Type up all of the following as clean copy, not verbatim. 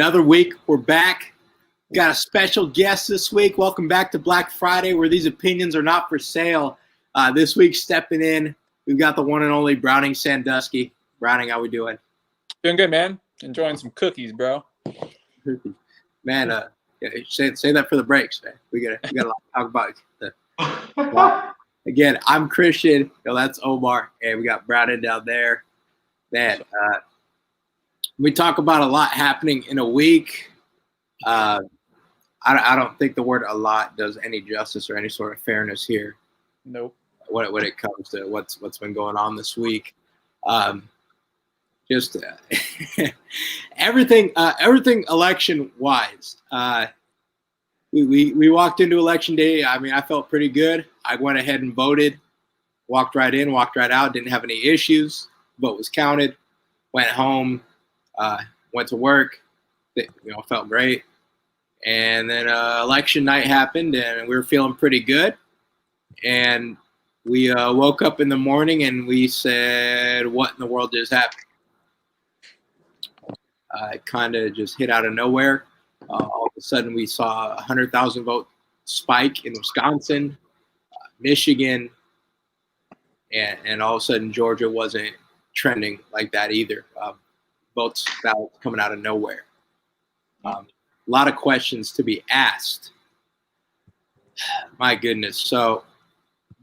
Another week. We're back. Got a special guest this week. Welcome back to Black Friday, where these opinions are not for sale. This week, stepping in, we've got the one and only Browning Sandusky. Browning, how we doing? Doing good, man. Enjoying some cookies, bro. Man, say that for the breaks, man. We got a lot to talk about. Again, I'm Christian. That's Omar, and we got Browning down there. Man, we talk about a lot happening in a week. I don't think the word "a lot" does any justice or any sort of fairness here. Nope. When it comes to what's been going on this week, just everything election wise. We walked into election day. I mean, I felt pretty good. I went ahead and voted, walked right in, walked right out. Didn't have any issues. Vote was counted. Went home. Went to work. Felt great. And then election night happened, and we were feeling pretty good. And we woke up in the morning, and we said, "What in the world just happened?" It kind of just hit out of nowhere. All of a sudden, we saw a 100,000 vote spike in Wisconsin, Michigan, and all of a sudden, Georgia wasn't trending like that either. Votes coming out of nowhere. A lot of questions to be asked. My goodness. So,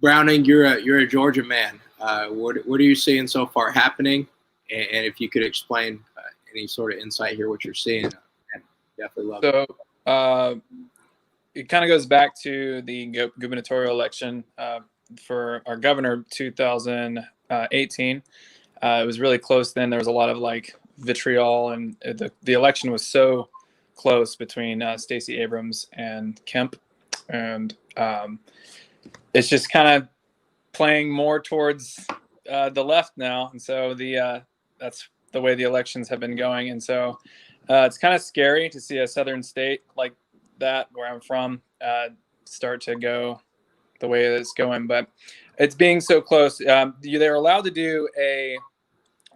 Browning, you're a Georgia man. What are you seeing so far happening? And if you could explain any sort of insight here, what you're seeing, I'd definitely love it. So, it kind of goes back to the gubernatorial election for our governor 2018. It was really close then. There was a lot of vitriol, and the election was so close between Stacey Abrams and Kemp, and it's just kind of playing more towards the left now, and so that's the way the elections have been going, and so it's kind of scary to see a southern state like that, where I'm from, start to go the way that it's going, but it's being so close. They're allowed to do a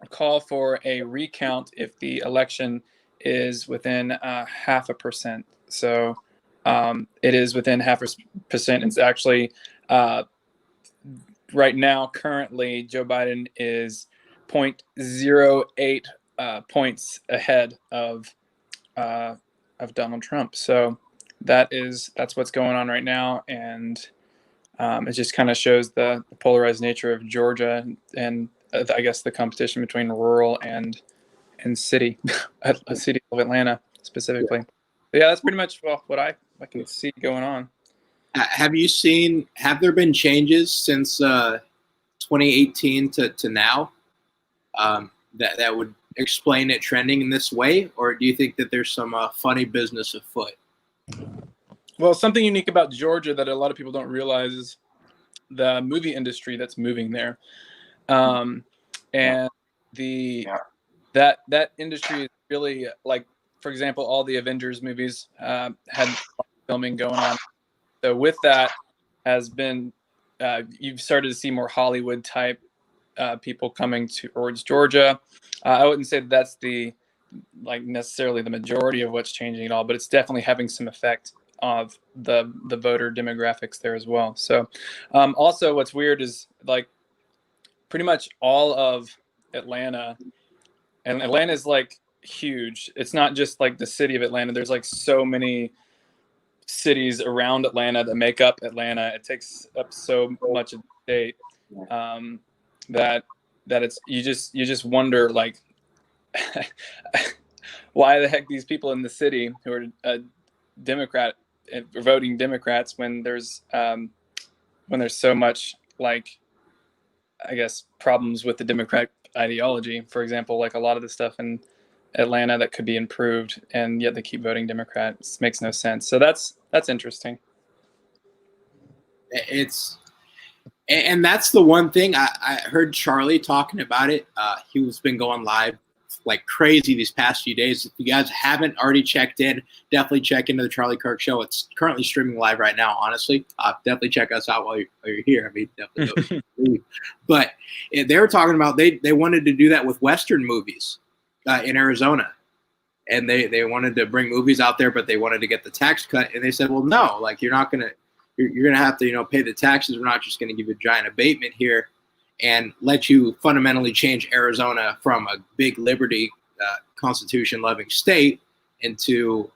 call for a recount if the election is within 0.5%. So it is within 0.5%. It's actually right now, currently, Joe Biden is 0.08 points ahead of Donald Trump. So that's what's going on right now, and it just kind of shows the polarized nature of Georgia, and I guess the competition between rural and city, a city of Atlanta specifically. Yeah. But yeah, that's pretty much what I can see going on. Have there been changes since 2018 to now that would explain it trending in this way, or do you think that there's some funny business afoot? Well, something unique about Georgia that a lot of people don't realize is the movie industry that's moving there. And that industry is really, for example, all the Avengers movies had filming going on. So with that has been, you've started to see more Hollywood type people coming towards Georgia. I wouldn't say that's necessarily the majority of what's changing at all, but it's definitely having some effect of the voter demographics there as well. So also what's weird is pretty much all of Atlanta, and Atlanta is huge. It's not just the city of Atlanta. There's so many cities around Atlanta that make up Atlanta. It takes up so much of the state that it's you just wonder why the heck these people in the city who are Democrat are voting Democrats when there's so much I guess problems with the Democratic ideology. For example, a lot of the stuff in Atlanta that could be improved, and yet they keep voting Democrat. It makes no sense. So that's interesting. And that's the one thing I heard Charlie talking about it. He's been going live like crazy these past few days. If you guys haven't already checked in, definitely check into the Charlie Kirk Show. It's currently streaming live right now, honestly. Definitely check us out while you're here. I mean, definitely don't. But they were talking about they wanted to do that with Western movies in Arizona. and they wanted to bring movies out there, but they wanted to get the tax cut, and they said, well, no, like you're gonna have to pay the taxes. We're not just gonna give you a giant abatement here and let you fundamentally change Arizona from a big liberty constitution loving state into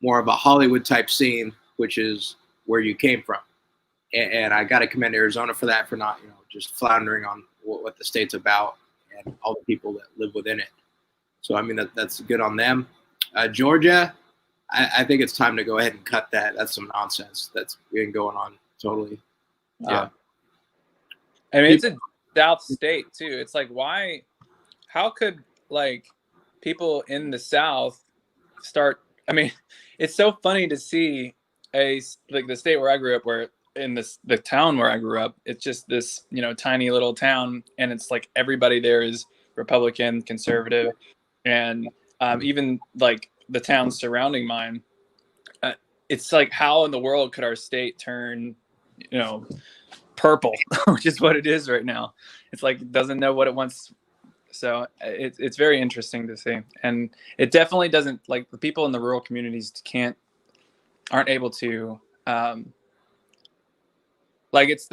more of a Hollywood type scene, which is where you came from. And I got to commend Arizona for that, for not just floundering on what the state's about and all the people that live within it. So I mean that's good on them. Georgia, I think it's time to go ahead and cut that. That's some nonsense that's been going on totally. Yeah. I mean, it's a South state too. It's like, why? How could like people in the South start? I mean, it's so funny to see like the state where I grew up, where in the town where I grew up, it's just this tiny little town, and it's like everybody there is Republican, conservative, and even like the towns surrounding mine. It's like, how in the world could our state turn, purple, which is what it is right now? It's like it doesn't know what it wants. So it's very interesting to see, and it definitely doesn't, like, the people in the rural communities aren't able to like it's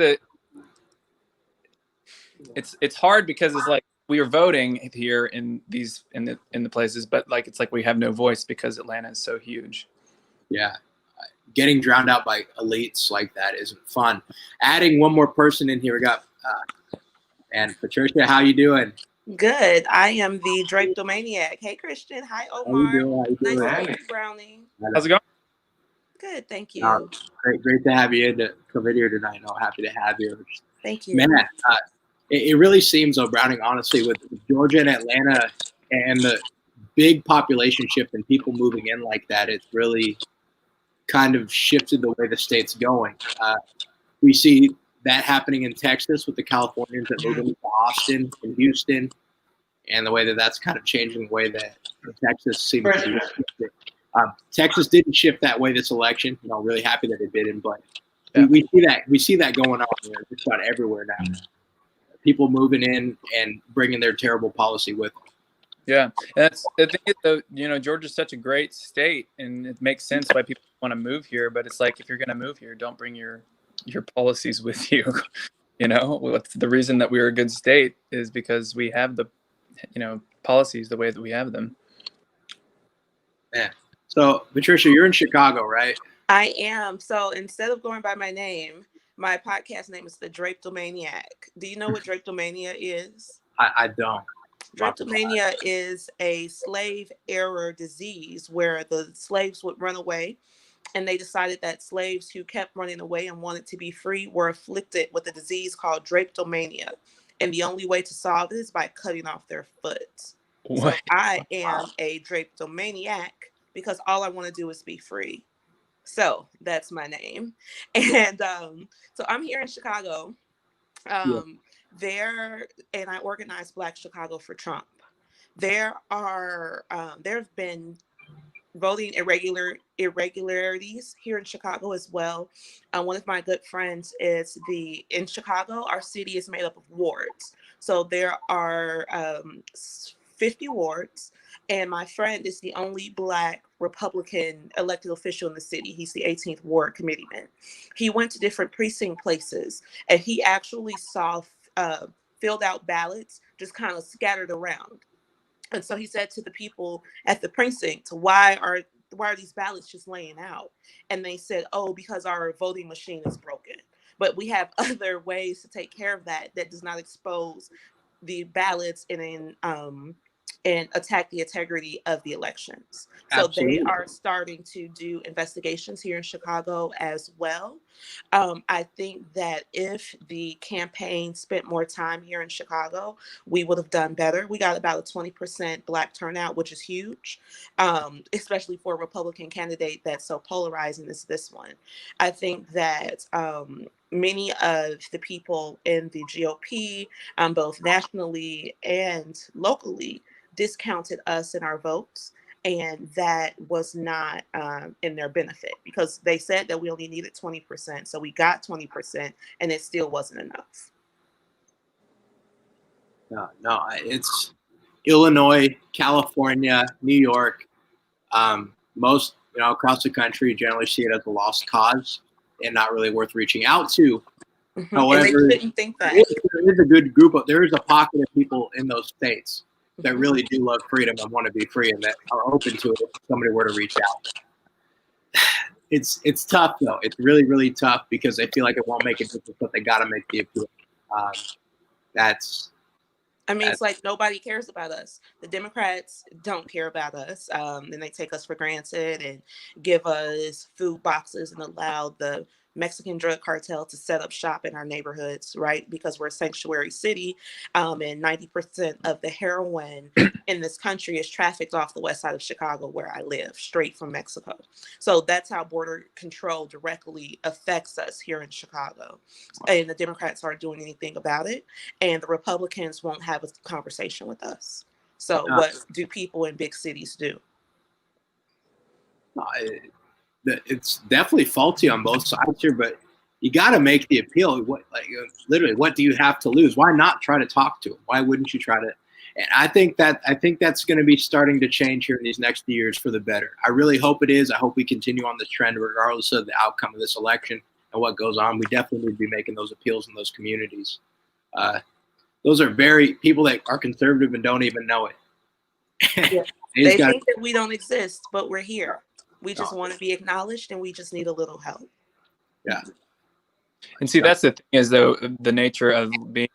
hard because it's like we are voting here in the places, but like it's like we have no voice because Atlanta is so huge. Yeah. Getting drowned out by elites like that isn't fun. Adding one more person in here, we got and Patricia, how you doing? Good. I am the Drapetomaniac. Hey, Christian. Hi, Omar. How you doing? Nice to meet you, Brownie. How's it going? Good. Thank you. Great to have you in to come in here tonight. Happy to have you. Thank you. Man, it really seems, though, Browning, honestly, with Georgia and Atlanta and the big population shift and people moving in like that, it's really kind of shifted the way the state's going. We see that happening in Texas with the Californians that move into Austin and Houston, and the way that that's kind of changing the way that Texas seems to be shifted. Texas didn't shift that way this election. Really happy that it didn't, but we see that going on just about everywhere now. People moving in and bringing their terrible policy with them. Yeah, that's the thing. Though, Georgia's such a great state, and it makes sense why people want to move here. But it's like, if you're going to move here, don't bring your policies with you. What's the reason that we're a good state is because we have the, policies the way that we have them. Yeah. So, Patricia, you're in Chicago, right? I am. So instead of going by my name, my podcast name is The Drapetomaniac. Do you know what Drapetomania is? I don't. Drapetomania is a slave era disease where the slaves would run away, and they decided that slaves who kept running away and wanted to be free were afflicted with a disease called drapetomania. And the only way to solve it is by cutting off their foot. What? So I am a drapetomaniac because all I want to do is be free. So that's my name. And so I'm here in Chicago. And I organized Black Chicago for Trump. There have been voting irregularities here in Chicago as well. One of my good friends is in Chicago, our city is made up of wards. So there are 50 wards, and my friend is the only Black Republican elected official in the city. He's the 18th Ward committeeman. He went to different precinct places, and he actually saw filled out ballots just kind of scattered around. And so he said to the people at the precinct, why are these ballots just laying out? And they said, oh, because our voting machine is broken. But we have other ways to take care of that does not expose the ballots and attack the integrity of the elections. So Absolutely. They are starting to do investigations here in Chicago as well. I think that if the campaign spent more time here in Chicago, we would have done better. We got about a 20% Black turnout, which is huge, especially for a Republican candidate that's so polarizing as this one. I think that many of the people in the GOP, both nationally and locally, discounted us in our votes, and that was not in their benefit, because they said that we only needed 20%, so we got 20%, and it still wasn't enough. No, it's Illinois, California, New York. Most, across the country generally see it as a lost cause and not really worth reaching out to. And they However, shouldn't think that. there is a good there is a pocket of people in those states that really do love freedom and want to be free and that are open to it if somebody were to reach out. It's tough though. It's really, really tough because they feel like it won't make a difference, but they got to make the appeal. It's like nobody cares about us. The Democrats don't care about us. And they take us for granted and give us food boxes and allow the Mexican drug cartel to set up shop in our neighborhoods, right? Because we're a sanctuary city, and 90% of the heroin in this country is trafficked off the west side of Chicago, where I live, straight from Mexico. So that's how border control directly affects us here in Chicago. And the Democrats aren't doing anything about it, and the Republicans won't have a conversation with us. So what do people in big cities do? It's definitely faulty on both sides here, but you got to make the appeal. Literally, what do you have to lose? Why not try to talk to them? Why wouldn't you try to? And I think that's going to be starting to change here in these next few years for the better. I really hope it is. I hope we continue on this trend, regardless of the outcome of this election and what goes on. We definitely need to be making those appeals in those communities. Those are people that are conservative and don't even know it. Yeah. They think that we don't exist, but we're here. We just want to be acknowledged, and we just need a little help. Yeah. And see, that's the thing is, though, the nature of being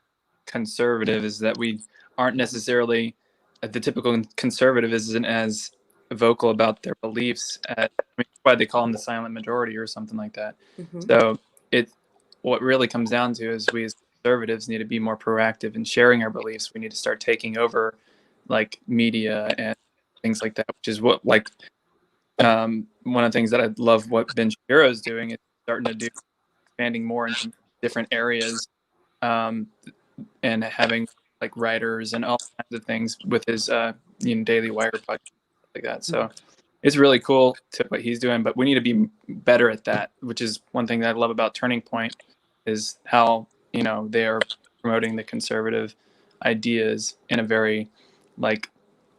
conservative is that we aren't necessarily, the typical conservative isn't as vocal about their beliefs. That's why they call them the silent majority or something like that. So what really comes down to is we as conservatives need to be more proactive in sharing our beliefs. We need to start taking over like media and things like that, which is what one of the things that I love what Ben Shapiro is doing is starting to do, expanding more into different areas, and having like writers and all kinds of things with his Daily Wire podcast like that. So it's really cool to what he's doing, but we need to be better at that, which is one thing that I love about Turning Point is how they are promoting the conservative ideas in a very like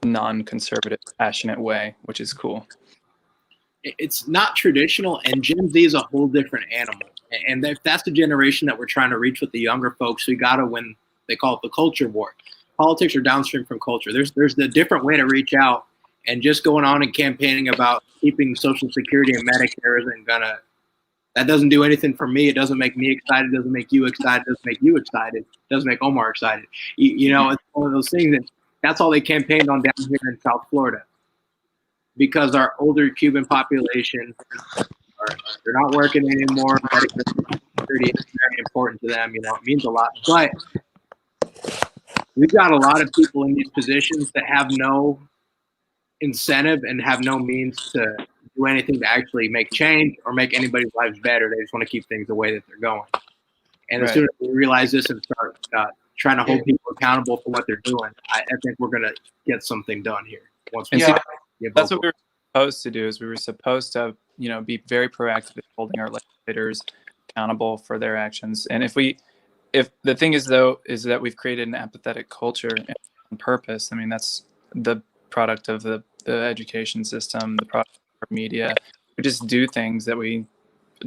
non-conservative, passionate way, which is cool. It's not traditional, and Gen Z is a whole different animal. And if that's the generation that we're trying to reach with the younger folks, we got to win. They call it the culture war. Politics are downstream from culture. There's a different way to reach out, and just going on and campaigning about keeping Social Security and Medicare that doesn't do anything for me. It doesn't make me excited. It doesn't make you excited. It doesn't make you excited. It doesn't make Omar excited. It's one of those things that's all they campaigned on down here in South Florida. Because our older Cuban population, they're not working anymore. Medical security is very important to them. It means a lot. But we've got a lot of people in these positions that have no incentive and have no means to do anything to actually make change or make anybody's lives better. They just want to keep things the way that they're going. And as soon as we realize this and start trying to hold people accountable for what they're doing, I think we're going to get something done here. That's what we were supposed to do. Is we were supposed to, be very proactive in holding our legislators accountable for their actions. And if the thing is though, is that we've created an apathetic culture on purpose. I mean, that's the product of the education system, the product of media. We just do things that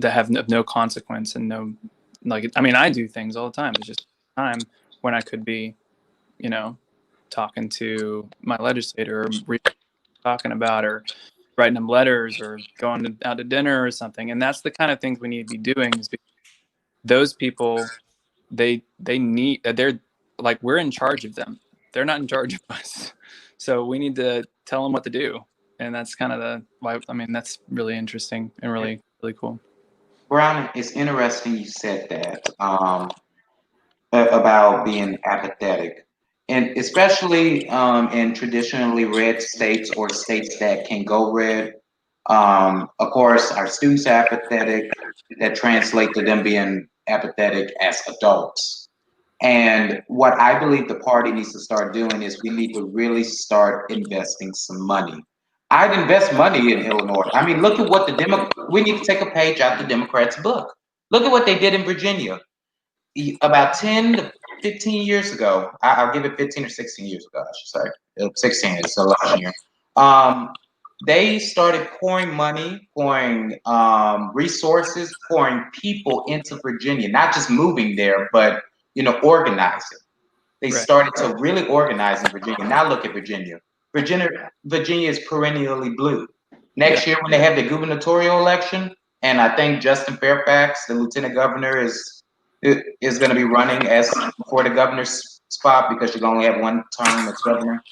have no consequence and no, I do things all the time. It's just time when I could be, talking to my legislator or talking about or writing them letters or going out to dinner or something. And that's the kind of things we need to be doing is because those people, they're like, we're in charge of them. They're not in charge of us. So we need to tell them what to do. And that's kind of that's really interesting and really, really cool. Brown, it's interesting you said that about being apathetic. And especially in traditionally red states or states that can go red, of course, our students are apathetic. That translates to them being apathetic as adults. And what I believe the party needs to start doing is we need to really start investing some money. I'd invest money in Illinois. I mean, look at what we need to take a page out the Democrats' book. Look at what they did in Virginia. About 10 to 15 years ago, I'll give it 15 or 16 years ago, I should say. 16 is a lot here. they started pouring money, pouring resources, pouring people into Virginia, not just moving there, but organizing. They Right. started to really organize in Virginia. Now look at Virginia. Virginia is perennially blue. Next year, when they have the gubernatorial election, and I think Justin Fairfax, the lieutenant governor, is going to be running as for the governor's spot because you only have one term as governor.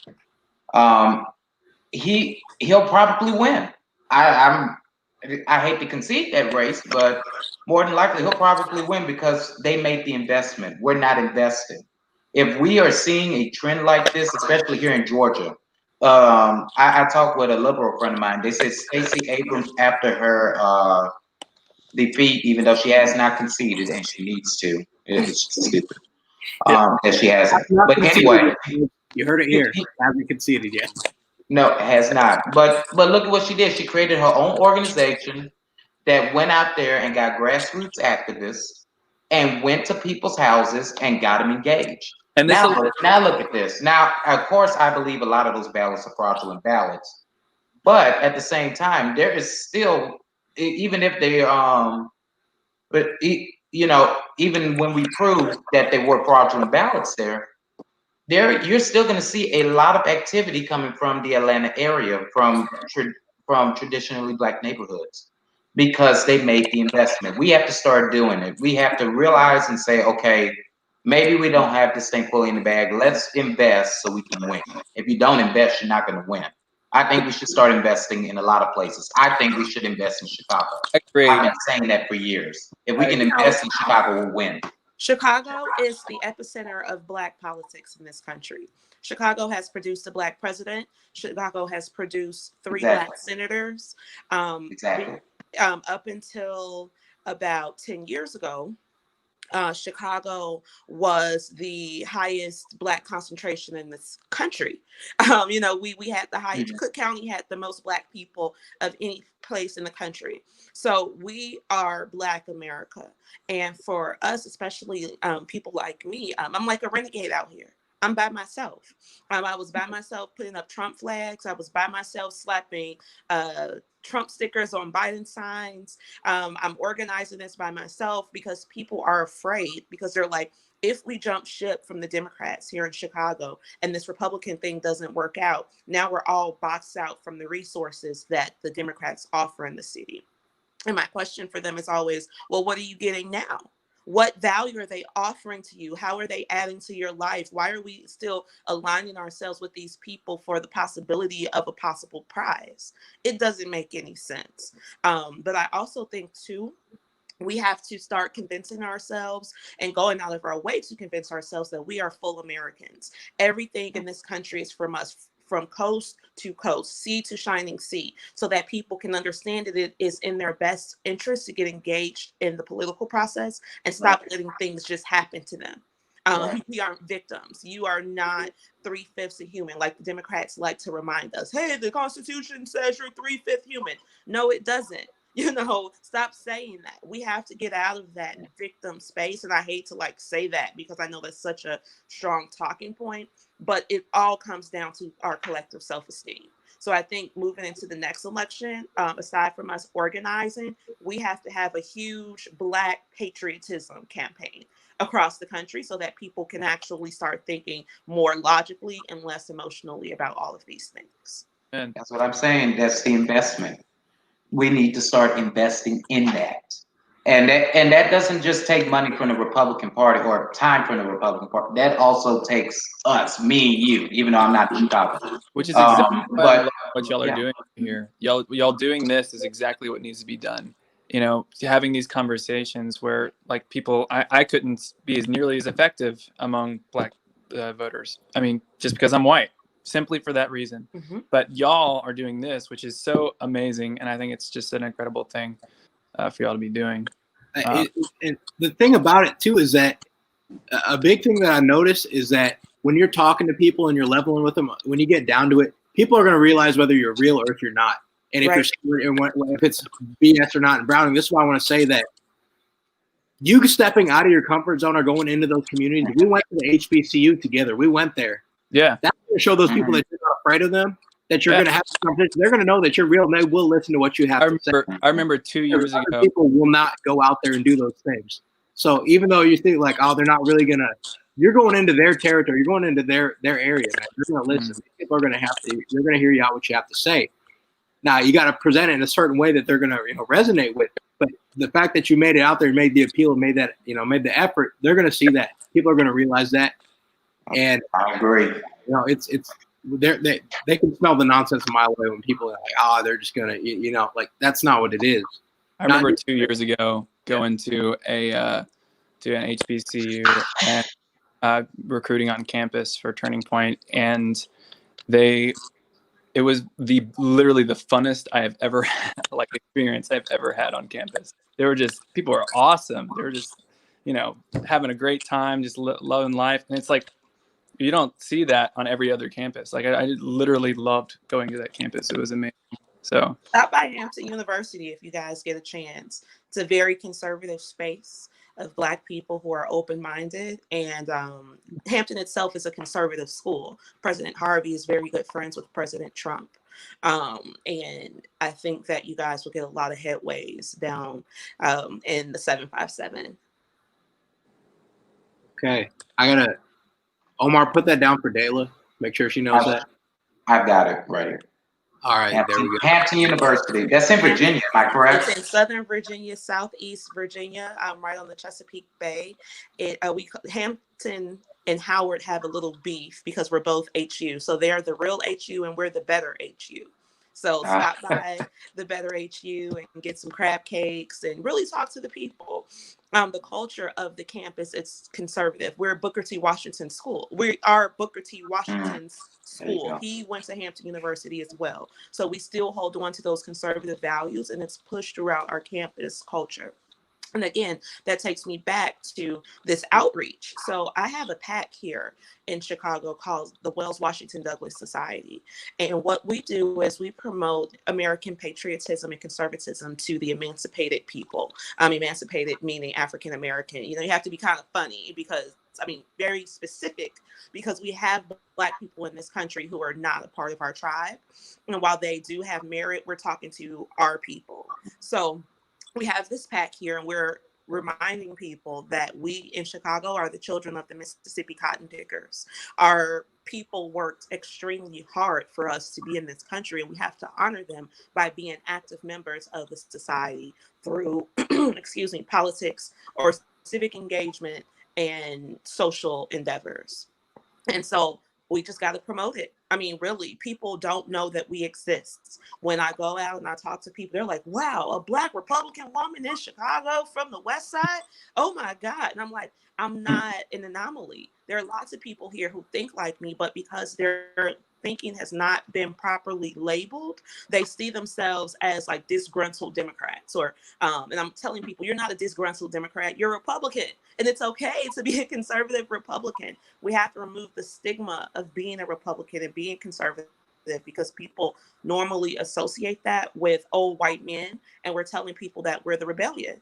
He'll probably win. I hate to concede that race, but more than likely he'll probably win because they made the investment. We're not investing. If we are seeing a trend like this, especially here in Georgia, I talked with a liberal friend of mine. They said Stacey Abrams, after her defeat, even though she has not conceded and she needs to, it's stupid that she hasn't. But anyway, you heard it here. Hasn't conceded yet. No, it has not. But look at what she did. She created her own organization that went out there and got grassroots activists and went to people's houses and got them engaged. And now look at this. Now, of course, I believe a lot of those ballots are fraudulent ballots. But at the same time, there is still, even if they, even when we prove that they were fraudulent ballots you're still going to see a lot of activity coming from the Atlanta area, from traditionally Black neighborhoods, because they made the investment. We have to start doing it. We have to realize and say, okay, maybe we don't have this thing fully in the bag. Let's invest so we can win. If you don't invest, you're not going to win. I think we should start investing in a lot of places. I think we should invest in Chicago. I've been saying that for years. If we can invest in Chicago, we'll win. Chicago is the epicenter of Black politics in this country. Chicago has produced a Black president. Chicago has produced 3 Black senators. Exactly. Up until about 10 years ago, Chicago was the highest Black concentration in this country. We had the highest. Cook County had the most Black people of any place in the country. So we are Black America. And for us, especially people like me, I'm like a renegade out here. I'm by myself. I was by myself putting up Trump flags. I was by myself slapping Trump stickers on Biden signs. I'm organizing this by myself because people are afraid, because they're like, if we jump ship from the Democrats here in Chicago and this Republican thing doesn't work out, now we're all boxed out from the resources that the Democrats offer in the city. And my question for them is always, well, what are you getting now? What value are they offering to you? How are they adding to your life? Why are we still aligning ourselves with these people for the possibility of a possible prize? It doesn't make any sense. But I also think, too, we have to start convincing ourselves and going out of our way to convince ourselves that we are full Americans. Everything in this country is from us, from coast to coast, sea to shining sea, so that people can understand that it is in their best interest to get engaged in the political process and stop letting things just happen to them. We aren't victims. You are not 3/5 a human, like the Democrats like to remind us. Hey, the Constitution says you're 3/5 human. No, it doesn't. Stop saying that. We have to get out of that victim space. And I hate to say that because I know that's such a strong talking point, but it all comes down to our collective self-esteem. So I think moving into the next election, aside from us organizing, we have to have a huge Black patriotism campaign across the country so that people can actually start thinking more logically and less emotionally about all of these things. And that's what I'm saying. That's the investment. We need to start investing in that. And that doesn't just take money from the Republican Party or time from the Republican Party. That also takes us, me, you, even though I'm not in Chicago. Which is exactly what y'all are doing here. Y'all doing this is exactly what needs to be done. Having these conversations where people, I couldn't be as nearly as effective among Black voters. I mean, just because I'm white. Simply for that reason. Mm-hmm. But y'all are doing this, which is so amazing. And I think it's just an incredible thing for y'all to be doing. And the thing about it, too, is that a big thing that I noticed is that when you're talking to people and you're leveling with them, when you get down to it, people are going to realize whether you're real or if you're not. And if if it's BS or not. And Browning, this is why I want to say that you stepping out of your comfort zone or going into those communities. We went to the HBCU together. We went there. Yeah. That's going to show those people that you're not afraid of them. that you're Yeah. going to have this conversation. They're going to know that you're real, and they will listen to what you have to say. I remember 2 years Other ago. people will not go out there and do those things. So even though you think like, oh, they're not really going to, you're going into their territory, you're going into their area, man. You're going to listen. People are going to have to, they're going to hear you out what you have to say. Now you got to present it in a certain way that they're going to, resonate with. But the fact that you made it out there, made the appeal, made that, made the effort, they're going to see that. People are going to realize that. And I agree. they can smell the nonsense a mile away when people are like, oh, they're just going to, like that's not what it is. I remember 2 years ago going to an HBCU and recruiting on campus for Turning Point, and it was literally the funnest I have ever experience I've ever had on campus. People were awesome. They were just, having a great time, just loving life. And it's like, you don't see that on every other campus. Like I literally loved going to that campus. It was amazing. So stop by Hampton University if you guys get a chance. It's a very conservative space of Black people who are open-minded, and Hampton itself is a conservative school. President Harvey is very good friends with President Trump, and I think that you guys will get a lot of headways down in the 757. Okay, Omar, put that down for Dayla. Make sure she knows that. I've got it right. All right, there we go. Hampton University. That's in Virginia, am I correct? It's in Southern Virginia, Southeast Virginia. I'm right on the Chesapeake Bay. Hampton and Howard have a little beef because we're both HU. So they're the real HU and we're the better HU. So stop by the better HU and get some crab cakes and really talk to the people. The culture of the campus, it's conservative. We're Booker T. Washington School. We are Booker T. Washington's school. He went to Hampton University as well. So we still hold on to those conservative values, and it's pushed throughout our campus culture. And again, that takes me back to this outreach. So I have a PAC here in Chicago called the Wells Washington Douglass Society. And what we do is we promote American patriotism and conservatism to the emancipated people. Emancipated meaning African American. You have to be kind of funny because, very specific, because we have Black people in this country who are not a part of our tribe. And while they do have merit, we're talking to our people. So we have this PAC here, and we're reminding people that we in Chicago are the children of the Mississippi cotton pickers. Our people worked extremely hard for us to be in this country, and we have to honor them by being active members of the society through, politics or civic engagement and social endeavors. And so we just got to promote it. Really, people don't know that we exist. When I go out and I talk to people, they're like, wow, a Black Republican woman in Chicago from the West Side? Oh my God. And I'm like, I'm not an anomaly. There are lots of people here who think like me, but because their thinking has not been properly labeled, they see themselves as like disgruntled Democrats and I'm telling people, you're not a disgruntled Democrat, you're a Republican. And it's okay to be a conservative Republican. We have to remove the stigma of being a Republican and being conservative, because people normally associate that with old white men, and we're telling people that we're the rebellion.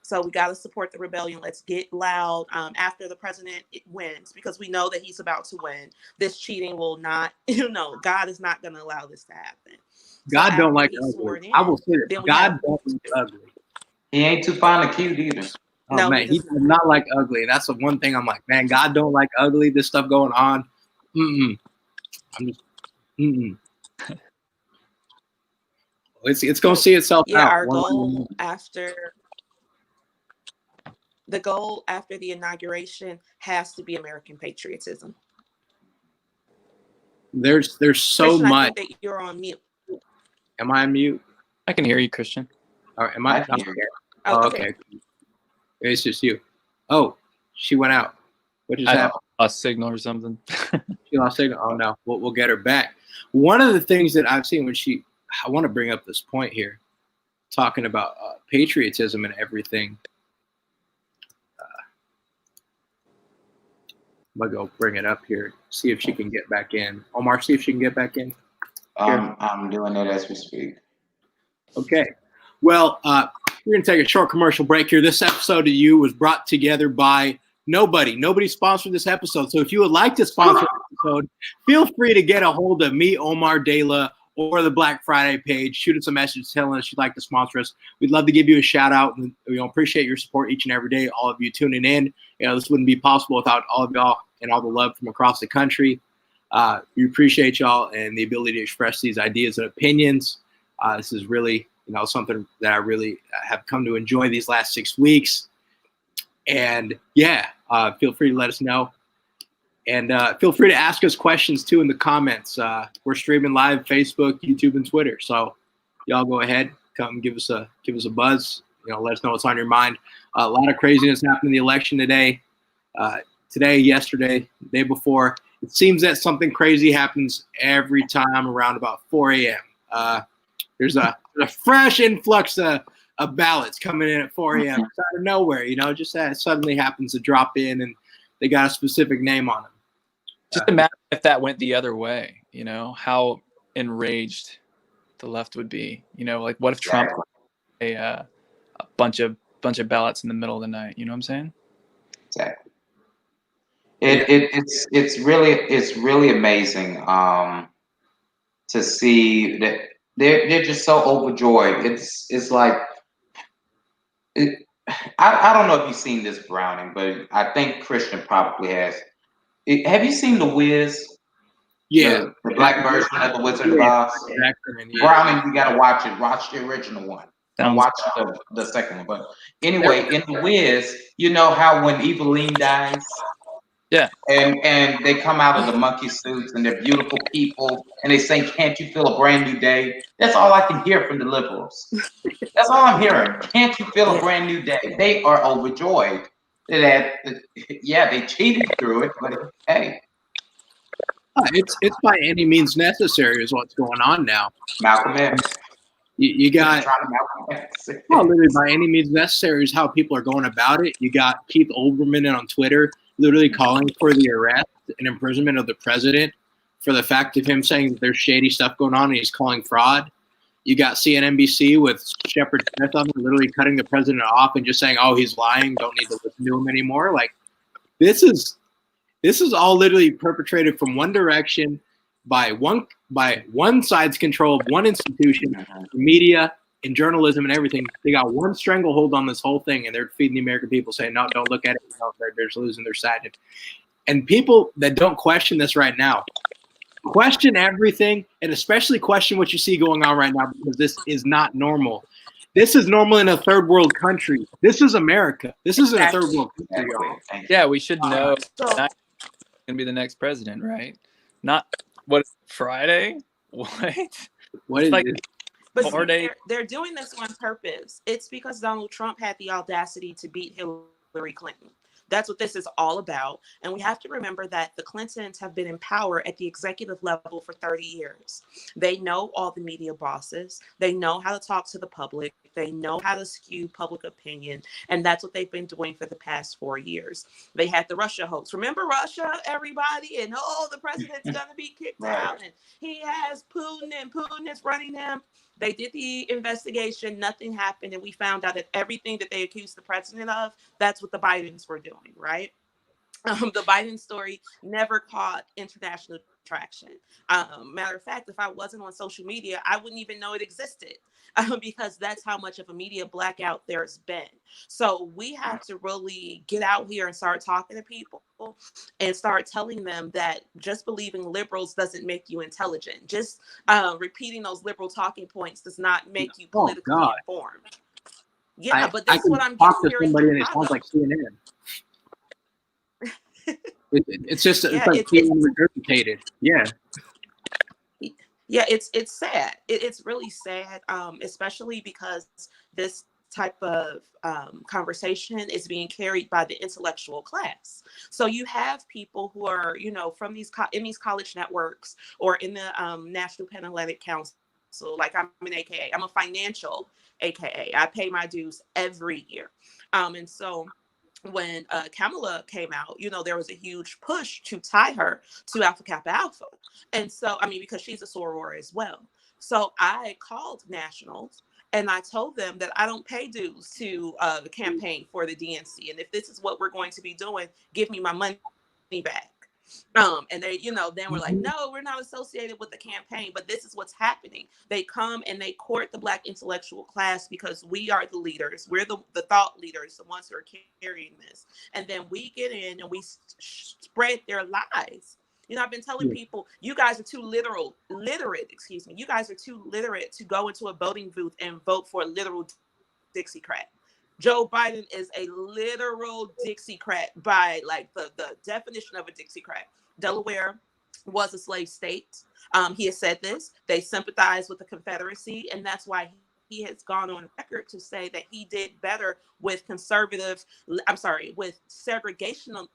So we got to support the rebellion. Let's get loud after the president wins, because we know that he's about to win. This cheating will not, God is not going to allow this to happen. God don't like ugly. I will say that. God don't like ugly. He ain't too fond of cute either. Oh, no, man, he does not like ugly. That's the one thing I'm like, man, God don't like ugly. This stuff going on. It's going to see itself out. Yeah, our goal after the inauguration has to be American patriotism. There's so Christian, much. I think that you're on mute. Am I on mute? I can hear you, Christian. All right, am I? Okay. It's just you. Oh, she went out. What just happened? Lost signal or something. She lost signal. Oh no, we'll get her back. One of the things that I've seen I want to bring up this point here, talking about patriotism and everything. I'm gonna go bring it up here, see if she can get back in. Omar, see if she can get back in. I'm doing it as we speak. Okay. Well, we're going to take a short commercial break here. This episode of You was brought together by nobody. Nobody sponsored this episode. So if you would like to sponsor this episode, feel free to get a hold of me, Omar Dela, or the Black Friday page. Shoot us a message telling us you'd like to sponsor us. We'd love to give you a shout out. We appreciate your support each and every day. All of you tuning in. This wouldn't be possible without all of y'all and all the love from across the country. We appreciate y'all and the ability to express these ideas and opinions. This is really, something that I really have come to enjoy these last 6 weeks. And feel free to let us know. And feel free to ask us questions too in the comments. We're streaming live Facebook, YouTube, and Twitter. So y'all go ahead, come give us a buzz. Let us know what's on your mind. A lot of craziness happened in the election today. Yesterday, the day before. It seems that something crazy happens every time around about 4 a.m. There's a fresh influx of ballots coming in at 4 a.m. It's out of nowhere, just that suddenly happens to drop in and they got a specific name on them. Just imagine if that went the other way, how enraged the left would be. Like what if Trump a bunch of ballots in the middle of the night? You know what I'm saying? Exactly. It's really amazing to see that they're just so overjoyed. It's like I don't know if you've seen this, Browning, but I think Christian probably has. Have you seen The Wiz? Yeah, the black version of The Wizard of Oz. Exactly. Yeah. Browning, you got to watch it. Watch the original one. Don't watch the second one. But anyway, in The Wiz, you know how when Eveline dies, yeah, and they come out of the monkey suits and they're beautiful people and they say, "Can't you feel a brand new day?" That's all I can hear from the liberals. That's all I'm hearing. Can't you feel a brand new day? They are overjoyed that they cheated through it, but hey. It's by any means necessary is what's going on now. Malcolm X. You got literally by any means necessary is how people are going about it. You got Keith Olbermann on Twitter literally calling for the arrest and imprisonment of the president for the fact of him saying that there's shady stuff going on and he's calling fraud. You got CNBC with Shepard Smith on literally cutting the president off and just saying, "Oh, he's lying. Don't need to listen to him anymore." Like this is all literally perpetrated from one direction by one side's control of one institution, the media and journalism and everything. They got one stranglehold on this whole thing, and they're feeding the American people saying, "No, don't look at it. No, they're just losing their side." And people that don't question this right now, question everything, and especially question what you see going on right now because this is not normal. This is normal in a third world country. This is America. This isn't a third world country. Yeah, we should know. Gonna be the next president, right? Not what Friday? What is like it? But see, they're doing this on purpose. It's because Donald Trump had the audacity to beat Hillary Clinton. That's what this is all about. And we have to remember that the Clintons have been in power at the executive level for 30 years. They know all the media bosses. They know how to talk to the public. They know how to skew public opinion. And that's what they've been doing for the past 4 years. They had the Russia hoax. Remember Russia, everybody? And the president's going to be kicked out. And he has Putin and Putin is running him. They did the investigation, nothing happened, and we found out that everything that they accused the president of, that's what the Bidens were doing, right? The Biden story never caught international traction. Matter of fact, if I wasn't on social media, I wouldn't even know it existed because that's how much of a media blackout there's been. So we have to really get out here and start talking to people and start telling them that just believing liberals doesn't make you intelligent. Just repeating those liberal talking points does not make you politically informed. Yeah, but this is what I'm getting here in Chicago. And it sounds like CNN. It's just it's like being regurgitated. Yeah. Yeah, it's sad. It's really sad, especially because this type of conversation is being carried by the intellectual class. So you have people who are, from these in these college networks or in the National Panhellenic Council. Like I'm an AKA. I'm a financial AKA. I pay my dues every year, and so. When Kamala came out, there was a huge push to tie her to Alpha Kappa Alpha. And so, because she's a soror as well. So I called Nationals and I told them that I don't pay dues to the campaign for the DNC. And if this is what we're going to be doing, give me my money back. And they, then we're like, no, we're not associated with the campaign, but this is what's happening. They come and they court the Black intellectual class because we are the leaders. We're the thought leaders, the ones who are carrying this. And then we get in and we spread their lies. I've been telling people, you guys are too literate, you guys are too literate to go into a voting booth and vote for a literal Dixiecrat. Joe Biden is a literal Dixiecrat by like the definition of a Dixiecrat. Delaware was a slave state. He has said this. They sympathize with the Confederacy, and that's why he has gone on record to say that he did better with with segregationalists,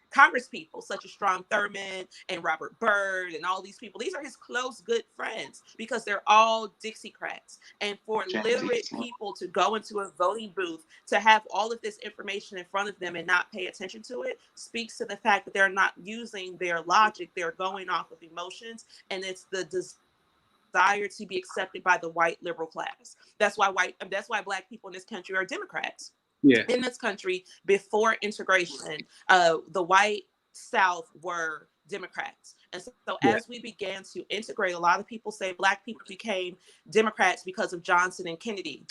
Congress people such as Strom Thurmond and Robert Byrd and all these people. These are his close, good friends because they're all Dixiecrats. And for literate people to go into a voting booth to have all of this information in front of them and not pay attention to it speaks to the fact that they're not using their logic. They're going off of emotions, and it's the desire to be accepted by the white liberal class. That's why Black people in this country are Democrats. Yeah. In this country, before integration, the white South were Democrats. And so as we began to integrate, a lot of people say Black people became Democrats because of Johnson and Kennedy.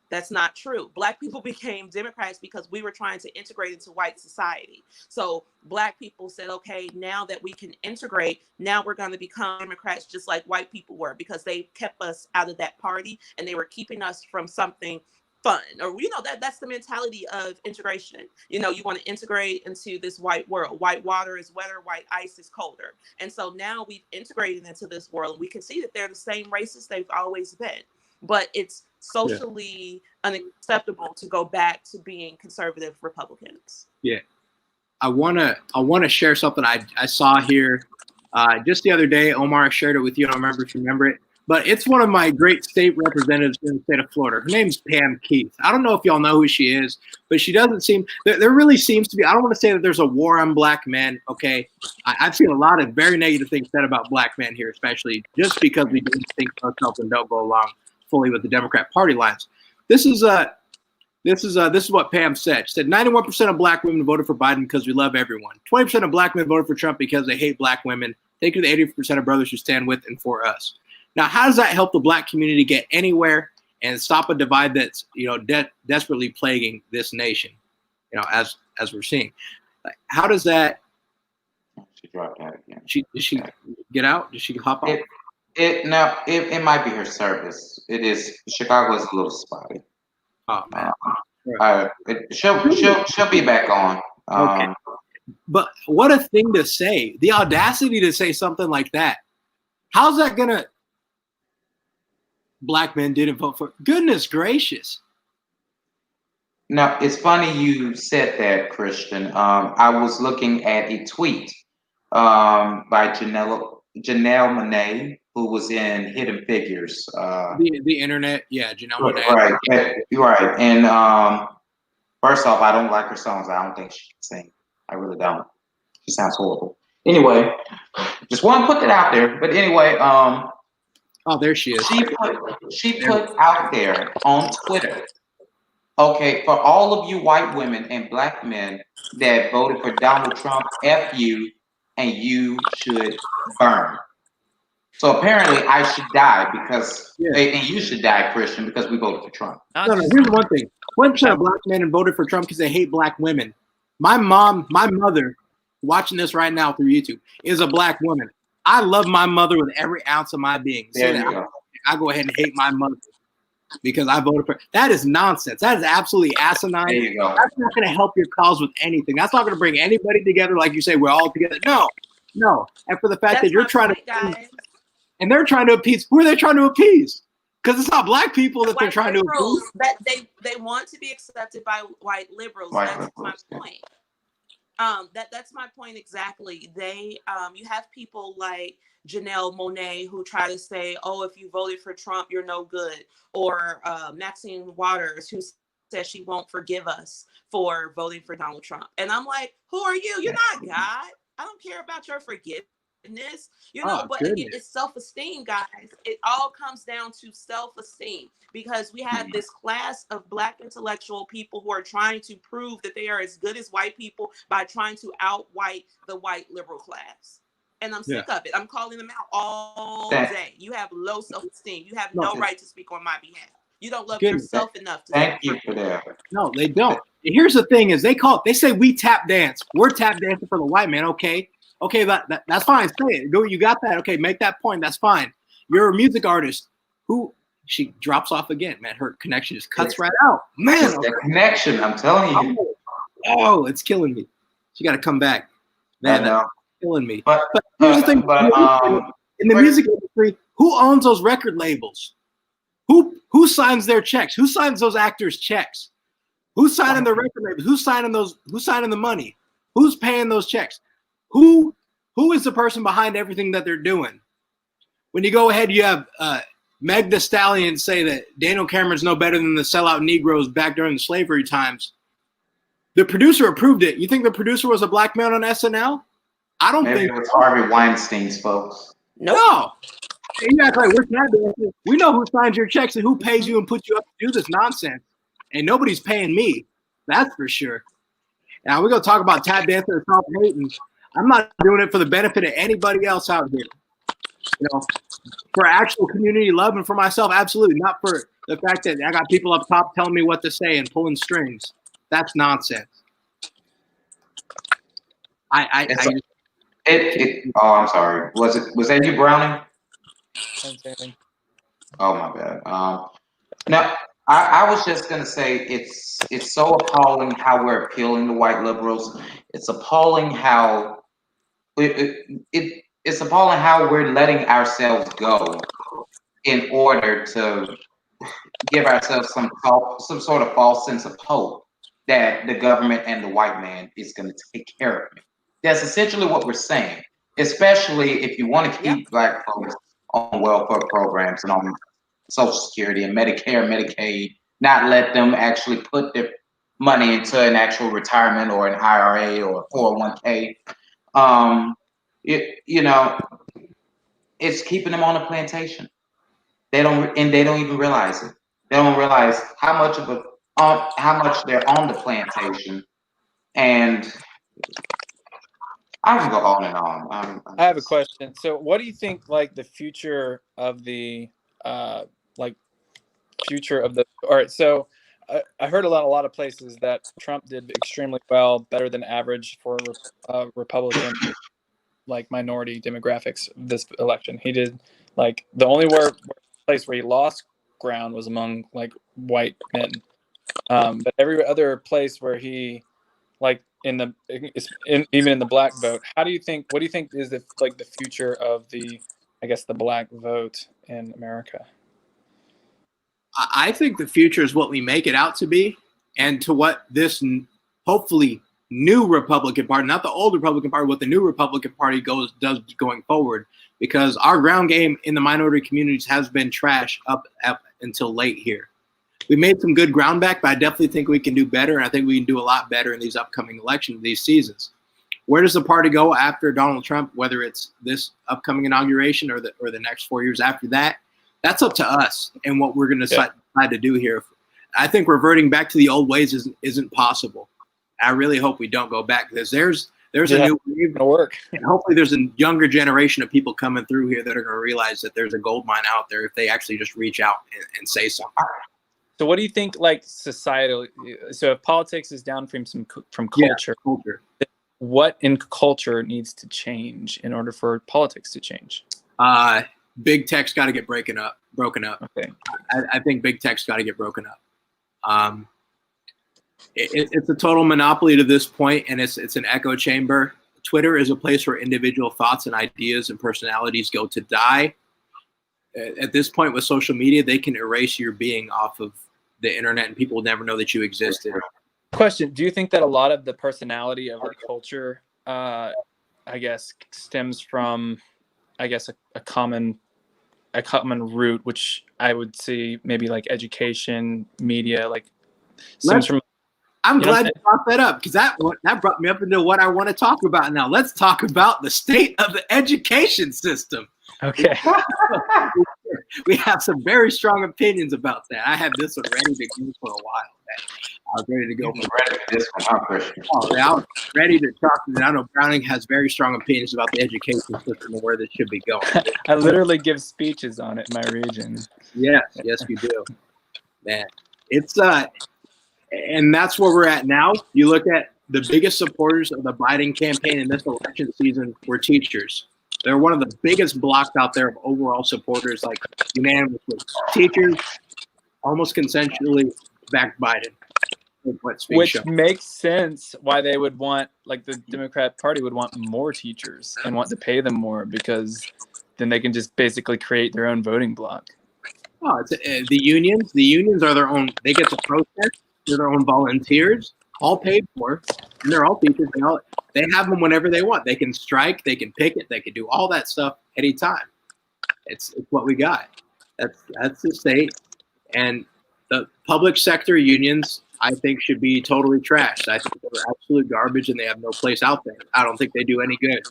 That's not true. Black people became Democrats because we were trying to integrate into white society. So Black people said, okay, now that we can integrate, now we're going to become Democrats just like white people were, because they kept us out of that party and they were keeping us from something fun. Or that's the mentality of integration. You want to integrate into this white world. White water is wetter, white ice is colder. And so now we've integrated into this world, and we can see that they're the same races they've always been. But it's socially unacceptable to go back to being conservative Republicans. Yeah. I wanna share something I saw here just the other day. Omar shared it with you. I don't remember if you remember it. But it's one of my great state representatives in the state of Florida. Her name's Pam Keith. I don't know if y'all know who she is, but she doesn't seem, there really seems to be, I don't want to say that there's a war on Black men, okay? I've seen a lot of very negative things said about Black men here, especially just because we didn't think to ourselves and don't go along fully with the Democrat Party lines. This is what Pam said. She said 91% of Black women voted for Biden because we love everyone. 20% of Black men voted for Trump because they hate Black women. Thank you to the 80% of brothers who stand with and for us. Now, how does that help the Black community get anywhere and stop a divide that's desperately plaguing this nation? As we're seeing, how does that? She dropped out again. Did she get out? Did she hop off? It might be her service. It is. Chicago is a little spotty. Oh man. She'll be back on. Okay. But what a thing to say! The audacity to say something like that. How's that gonna? Black men didn't vote for. Goodness gracious. Now, it's funny you said that, Christian. I was looking at a tweet by Janelle Monáe, who was in Hidden Figures. The internet, yeah, Janelle Monáe. Right. And first off, I don't like her songs. I don't think she can sing. I really don't. She sounds horrible. Anyway, just want to put that out there. But anyway, oh, there she is. She put out there on Twitter, okay, for all of you white women and Black men that voted for Donald Trump, F you, and you should burn. So apparently I should die because, and you should die, Christian, because we voted for Trump. No, here's one thing. 20% of Black men voted for Trump because they hate Black women. My mother, watching this right now through YouTube, is a Black woman. I love my mother with every ounce of my being. So I go ahead and hate my mother because I voted for. That is nonsense. That is absolutely asinine. There you go. That's not going to help your cause with anything. That's not going to bring anybody together. Like you say, we're all together. No. And for the fact that you're trying to, guys. And they're trying to appease. Who are they trying to appease? Because it's not Black people that they're trying to appease. That they want to be accepted by white liberals. That's my point. That's my point exactly. They you have people like Janelle Monáe who try to say, oh, if you voted for Trump, you're no good. Or Maxine Waters who says she won't forgive us for voting for Donald Trump. And I'm like, who are you? You're not God. I don't care about your forgiveness. goodness, Oh, but again, goodness. it's self-esteem, guys. It all comes down to self-esteem because we have this class of Black intellectual people who are trying to prove that they are as good as white people by trying to out-white the white liberal class. And I'm Yeah. sick of it. I'm calling them out all That- day. You have low self-esteem. You have No. no right to speak on my behalf. You don't love Goodness. yourself enough to Thank speak you for that. No, they don't. Here's the thing: is they say we tap dance. We're tap dancing for the white man. Okay, that's fine. Say it. Go. You got that? Okay, make that point. That's fine. You're a music artist. Who? She drops off again. Man, her connection just cuts right out. Man, Just that connection, I'm telling you. oh, it's killing me. She got to come back. Man, I know. that's killing me. But here's the thing: in the music industry, who owns those record labels? Who signs their checks? Who signs those actors' checks? Who's signing the record labels? Who's signing those? Who's signing the money? Who's paying those checks? Who is the person behind everything that they're doing? When you go ahead, you have Meg Thee Stallion say that Daniel Cameron's no better than the sellout Negroes back during the slavery times. The producer approved it. You think the producer was a black man on SNL? I don't Maybe think it was Harvey Weinstein's folks. Nope. No. You act like we're tap dancing. We know who signs your checks and who pays you and puts you up to do this nonsense. And nobody's paying me. That's for sure. Now we're gonna talk about tap dancing and self-hating. I'm not doing it for the benefit of anybody else out here. For actual community love and for myself, absolutely. Not for the fact that I got people up top telling me what to say and pulling strings. That's nonsense. Oh, I'm sorry. Was that you, Browning? Anything. Oh my bad. No, I was just gonna say it's so appalling how we're appealing to white liberals. It's appalling how it's appalling how we're letting ourselves go in order to give ourselves some sort of false sense of hope that the government and the white man is going to take care of me. That's essentially what we're saying, especially if you want to keep Black folks on welfare programs and on Social Security and Medicare, Medicaid, not let them actually put their money into an actual retirement or an IRA or 401k. It's keeping them on a plantation. They don't even realize it. They don't realize how much they're on the plantation, and I can go on and on. I have a question. So, what do you think, like, the future of the, All right. So, I heard a lot of places that Trump did extremely well, better than average for Republican, like, minority demographics this election. He did, like, the only place where he lost ground was among, like, white men. But every other place where he, like, even in the black vote, what do you think is the future of the black vote in America? I think the future is what we make it out to be, and to what this hopefully new Republican Party, not the old Republican Party, what the new Republican Party does going forward. Because our ground game in the minority communities has been trash up until late here. We made some good ground back, but I definitely think we can do better, and I think we can do a lot better in these upcoming elections, these seasons. Where does the party go after Donald Trump, whether it's this upcoming inauguration or the next 4 years after that? That's up to us and what we're going to decide to do here. I think reverting back to the old ways isn't possible. I really hope we don't go back, because there's a new wave. Work. And hopefully there's a younger generation of people coming through here that are going to realize that there's a gold mine out there if they actually just reach out and say something. So what do you think, like, societally? So if politics is down from culture, Culture. What in culture needs to change in order for politics to change? Big tech's got to get broken up. Okay. I think big tech's got to get broken up. It's a total monopoly to this point, and it's an echo chamber. Twitter is a place where individual thoughts and ideas and personalities go to die. At this point with social media, they can erase your being off of the internet, and people will never know that you existed. Question: do you think that a lot of the personality of our culture, stems from, a common root, which I would see maybe like education, media, like stems from I'm You know what glad I'm you brought that up because that brought me up into what I want to talk about now. Let's talk about the state of the education system. Okay. We have some very strong opinions about that. I have this one ready to go for a while. I was ready to go. Ready for this one, huh, Christian? Oh, yeah, I was ready to talk. I know Browning has very strong opinions about the education system and where this should be going. I literally give speeches on it in my region. Yes, you do, man. It's and that's where we're at now. You look at the biggest supporters of the Biden campaign in this election season were teachers. They're one of the biggest blocks out there of overall supporters, like unanimously. Teachers almost consensually backed Biden. Which makes sense why they would want, like the Democrat Party would want more teachers and want to pay them more, because then they can just basically create their own voting block. Oh, it's the unions. The unions are their own. They get to protest. They're their own volunteers, all paid for, and they're all teachers. They have them whenever they want. They can strike. They can picket. They can do all that stuff anytime. It's what we got. That's the state, and the public sector unions, I think, should be totally trashed. I think they're absolute garbage, and they have no place out there. I don't think they do any good.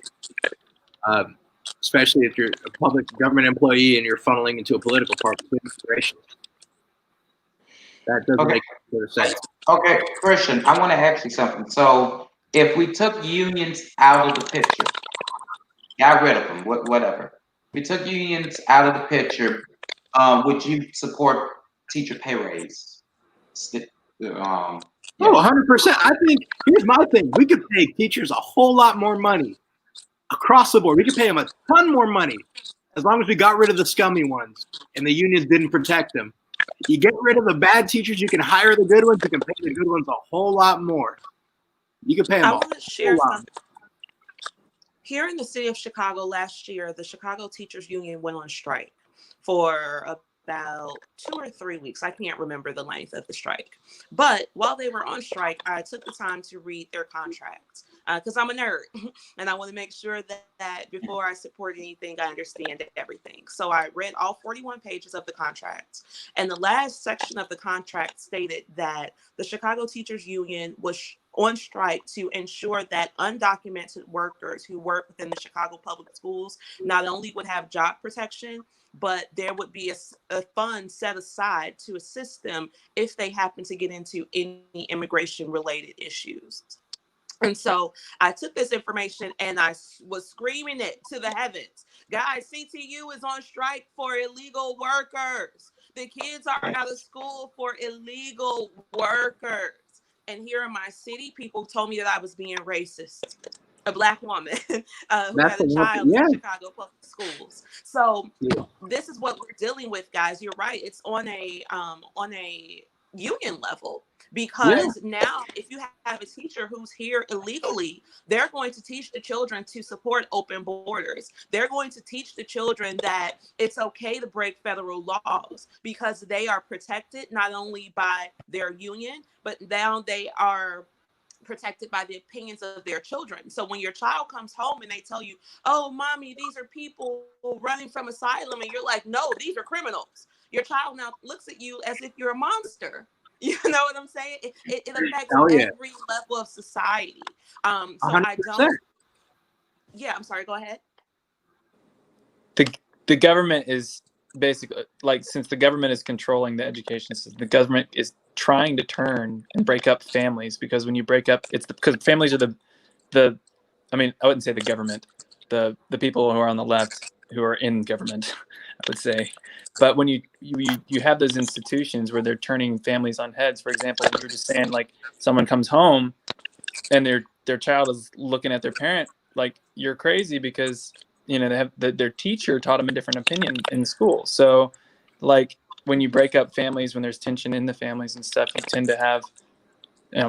Especially if you're a public government employee and you're funneling into a political party. That doesn't make sense. Okay, Christian, I want to ask you something. So, if we took unions out of the picture, got rid of them, whatever. If we took unions out of the picture, would you support teacher pay raise? Oh, 100%. I think, here's my thing. We could pay teachers a whole lot more money across the board. We could pay them a ton more money as long as we got rid of the scummy ones and the unions didn't protect them. You get rid of the bad teachers, you can hire the good ones, you can pay the good ones a whole lot more. You can pay them I want to share something. Here in the city of Chicago last year, the Chicago Teachers Union went on strike for about 2 or 3 weeks. I can't remember the length of the strike. But while they were on strike, I took the time to read their contracts because I'm a nerd and I want to make sure that before I support anything, I understand everything. So I read all 41 pages of the contracts. And the last section of the contract stated that the Chicago Teachers Union was on strike to ensure that undocumented workers who work within the Chicago public schools not only would have job protection, but there would be a fund set aside to assist them if they happen to get into any immigration related issues. And so I took this information and I was screaming it to the heavens. Guys, CTU is on strike for illegal workers. The kids are out of school for illegal workers. And here in my city, people told me that I was being racist. A Black woman who had a child in Chicago public schools. So this is what we're dealing with, guys. You're right. It's on a union level, because now if you have a teacher who's here illegally, they're going to teach the children to support open borders. They're going to teach the children that it's okay to break federal laws because they are protected not only by their union, but now they are protected by the opinions of their children. So when your child comes home and they tell you, oh, mommy, these are people running from asylum, and you're like, no, these are criminals. Your child now looks at you as if you're a monster. You know what I'm saying? It affects every level of society. So 100%. I don't. Yeah, I'm sorry. Go ahead. The government is basically, like, since the government is controlling the education system, the government is trying to turn and break up families, because when you break up, it's because families are the I mean, I wouldn't say the government, the people who are on the left who are in government, I would say. But when you have those institutions where they're turning families on heads, for example, you're just saying, like, someone comes home and their child is looking at their parent like, you're crazy because, you know, they have their teacher taught them a different opinion in school. So, like, when you break up families, when there's tension in the families and stuff, you tend to have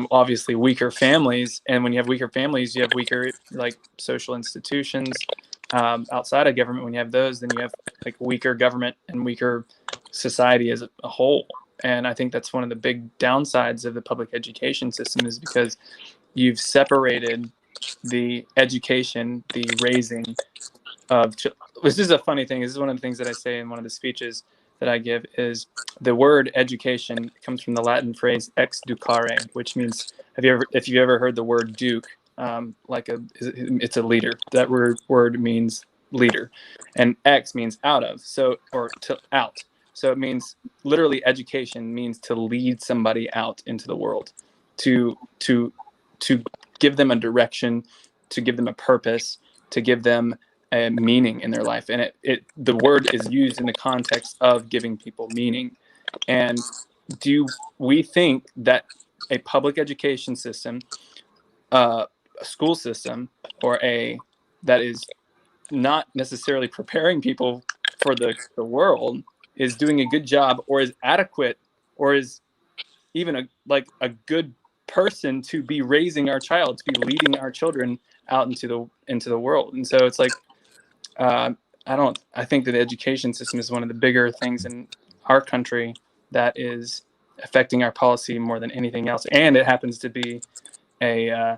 obviously weaker families. And when you have weaker families, you have weaker, like, social institutions outside of government. When you have those, then you have, like, weaker government and weaker society as a whole. And I think that's one of the big downsides of the public education system, is because you've separated the education, the raising of this is a funny thing. This is one of the things that I say in one of the speeches. that I give is the word education comes from the Latin phrase ex ducare, which means if you've ever heard the word duke, it's a leader. That word means leader, and ex means out of, so or to out. So it means literally education means to lead somebody out into the world, to give them a direction, to give them a purpose, to give them a meaning in their life. And the word is used in the context of giving people meaning. And do we think that a public education system, a school system, or that is not necessarily preparing people for the world is doing a good job, or is adequate, or is even a good person to be raising our child, to be leading our children out into the world? And so it's like, I think that the education system is one of the bigger things in our country that is affecting our policy more than anything else. And it happens to be the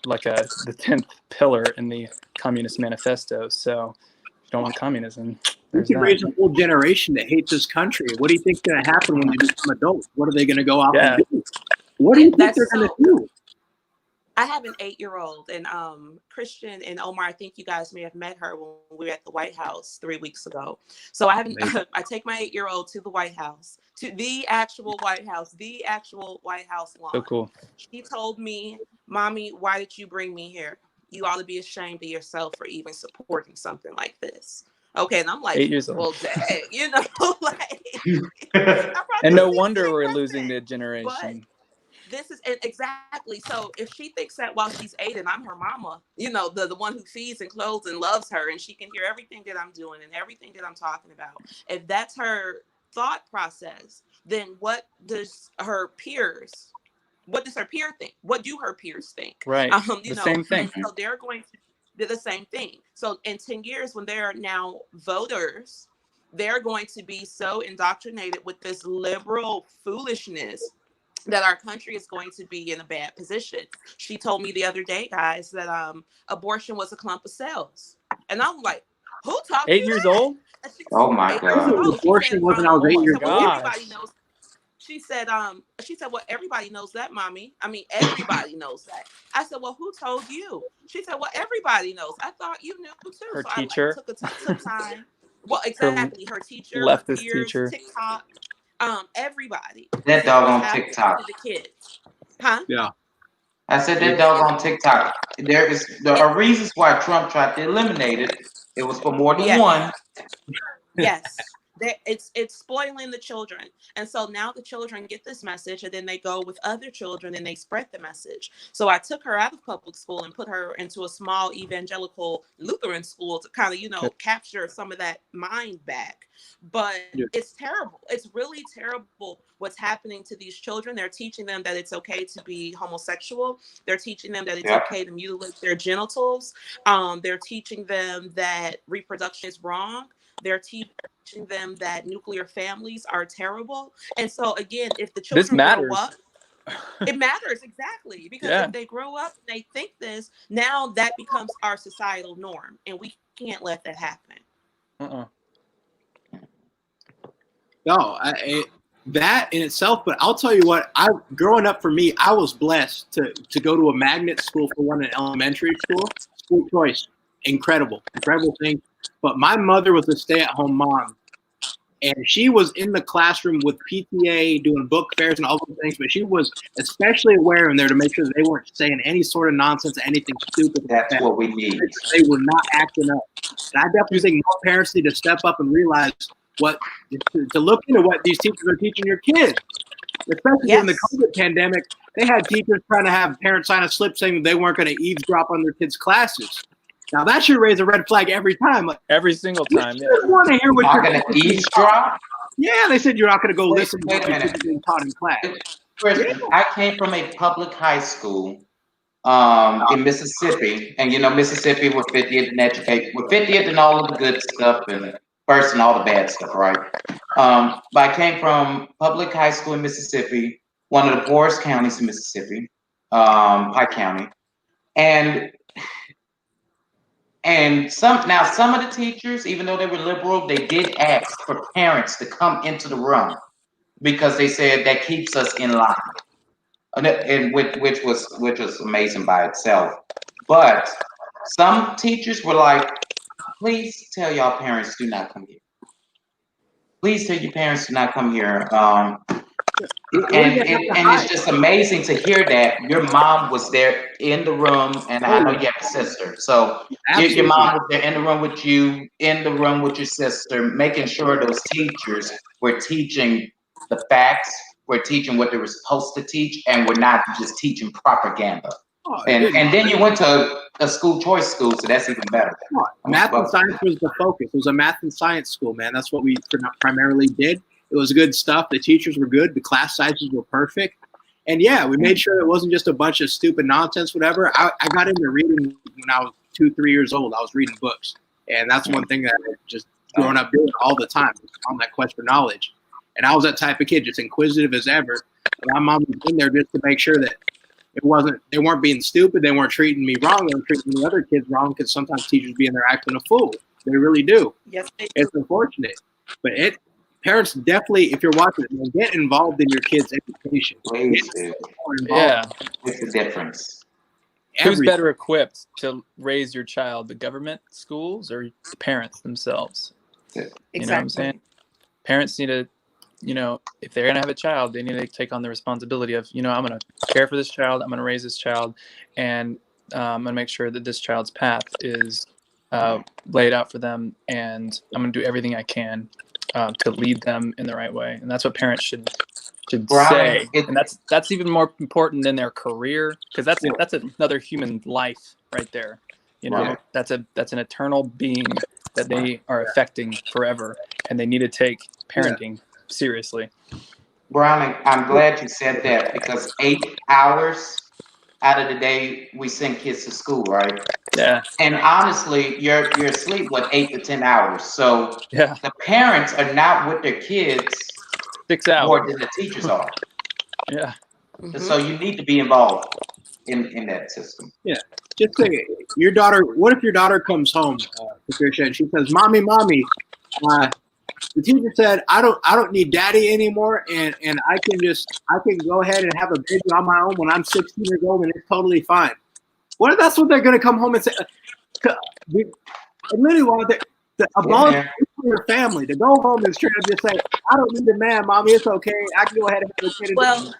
10th pillar in the Communist Manifesto. So if you don't want communism, We there's could that. raise a whole generation that hates this country. What do you think's going to happen when they become adults? What are they going to go out and do? What do you think they're going to do? I have an 8-year-old, and Christian and Omar, I think you guys may have met her when we were at the White House 3 weeks ago. So I take my 8-year-old to the White House, to the actual White House lawn. So cool. She told me, "Mommy, why did you bring me here? You ought to be ashamed of yourself for even supporting something like this." Okay, and I'm like, 8 years old. well, dang, And no wonder we're losing the generation. This is exactly. So if she thinks that while she's 8 and I'm her mama, the one who feeds and clothes and loves her, and she can hear everything that I'm doing and everything that I'm talking about, if that's her thought process, then what does her peer think? What do her peers think? Right. The same thing. So they're going to do the same thing. So in 10 years, when they're now voters, they're going to be so indoctrinated with this liberal foolishness that our country is going to be in a bad position. She told me the other day, guys, that abortion was a clump of cells. And I'm like, who taught 8 years old? Oh my God. Abortion wasn't I was 8 years old. Everybody knows. She said, well, everybody knows that, Mommy. I mean, everybody knows that. I said, well, who told you? She said, well, everybody knows. I thought you knew too. Her so teacher. I took some time. Well, exactly. Her teacher, leftist her peers, teacher. TikTok, everybody. That dog on TikTok. The kids. Huh? Yeah. I said that dog on TikTok. There are reasons why Trump tried to eliminate it. It was for more than one. Yes. It's spoiling the children. And so now the children get this message, and then they go with other children and they spread the message. So I took her out of public school and put her into a small evangelical Lutheran school to kind of, capture some of that mind back. But it's terrible. It's really terrible what's happening to these children. They're teaching them that it's okay to be homosexual. They're teaching them that it's okay to mutilate their genitals. They're teaching them that reproduction is wrong. They're teaching them that nuclear families are terrible. And so again, if the children grow up, it matters, exactly. Because if they grow up and they think this, now that becomes our societal norm, and we can't let that happen. No, that in itself, but I'll tell you what, growing up for me, I was blessed to go to a magnet school for one in elementary school. School choice, incredible thing. But my mother was a stay-at-home mom, and she was in the classroom with PTA doing book fairs and all those things, but she was especially aware in there to make sure that they weren't saying any sort of nonsense, anything stupid. That's what we need. They were not acting up. And I definitely think more parents need to step up and realize to look into what these teachers are teaching your kids. Especially during the COVID pandemic, they had teachers trying to have parents sign a slip saying that they weren't going to eavesdrop on their kids' classes. Now that should raise a red flag every time. Every single time. You want to hear what you're going to eavesdrop? Yeah, they said you're not going to go listen to what you're being taught in class. I came from a public high school in Mississippi, and Mississippi was 50th in education, with 50th and all of the good stuff, and first and all the bad stuff, right? But I came from public high school in Mississippi, one of the poorest counties in Mississippi, Pike County, and And some of the teachers, even though they were liberal, they did ask for parents to come into the room because they said that keeps us in line, and which was amazing by itself. But some teachers were like, "Please tell y'all parents do not come here. Please tell your parents do not come here." What do you have to And it's hide? just amazing to hear that your mom was there in the room, and I know you have a sister, so your Absolutely. mom was there in the room with you, in the room with your sister, making sure those teachers were teaching the facts, were teaching what they were supposed to teach, and were not just teaching propaganda. Oh, And dude, then you went to a school choice school, so that's even better. math and But science was the focus. It was a math and science school, man. That's what we primarily did. It was good stuff. The teachers were good. The class sizes were perfect. And yeah, we made sure it wasn't just a bunch of stupid nonsense, whatever. I got into reading when I was 2, 3 years old. I was reading books. And that's one thing that I just growing up doing all the time, on that quest for knowledge. And I was that type of kid, just inquisitive as ever. And my mom was in there just to make sure that they weren't being stupid. They weren't treating me wrong. They were treating the other kids wrong because sometimes teachers be in there acting a fool. They really do. Yes, they do. It's unfortunate. But parents definitely, if you're watching it, get involved in your kids' education. please Get do. more involved. Yeah. It's the difference. Who's Everything. better equipped to raise your child, the government schools or the parents themselves? Exactly. You know what I'm saying? Parents need to, if they're going to have a child, they need to take on the responsibility of, I'm going to care for this child. I'm going to raise this child. And I'm going to make sure that this child's path is laid out for them. And I'm going to do everything I can to lead them in the right way. And that's what parents should say. And that's even more important than their career, because that's another human life right there. Right. That's an eternal being that they are affecting forever, and they need to take parenting seriously. Browning, I'm glad you said that, because 8 hours out of the day we send kids to school, right? Yeah. And honestly, you're asleep 8 to 10 hours. So Yeah. the parents are not with their kids 6 hours. more than the teachers are. Yeah. Mhm. So you need to be involved in that system. Yeah. Just think, your daughter. What if your daughter comes home, Patricia, and she says, "Mommy, the teacher said I don't need daddy anymore, and I can go ahead and have a baby on my own when I'm 16 years old, and it's totally fine." What if that's what they're going to come home and say? I literally want to abolish your family, to go home and straight up just say, "I don't need a man, mommy. It's okay. I can go ahead and have a kid." Well,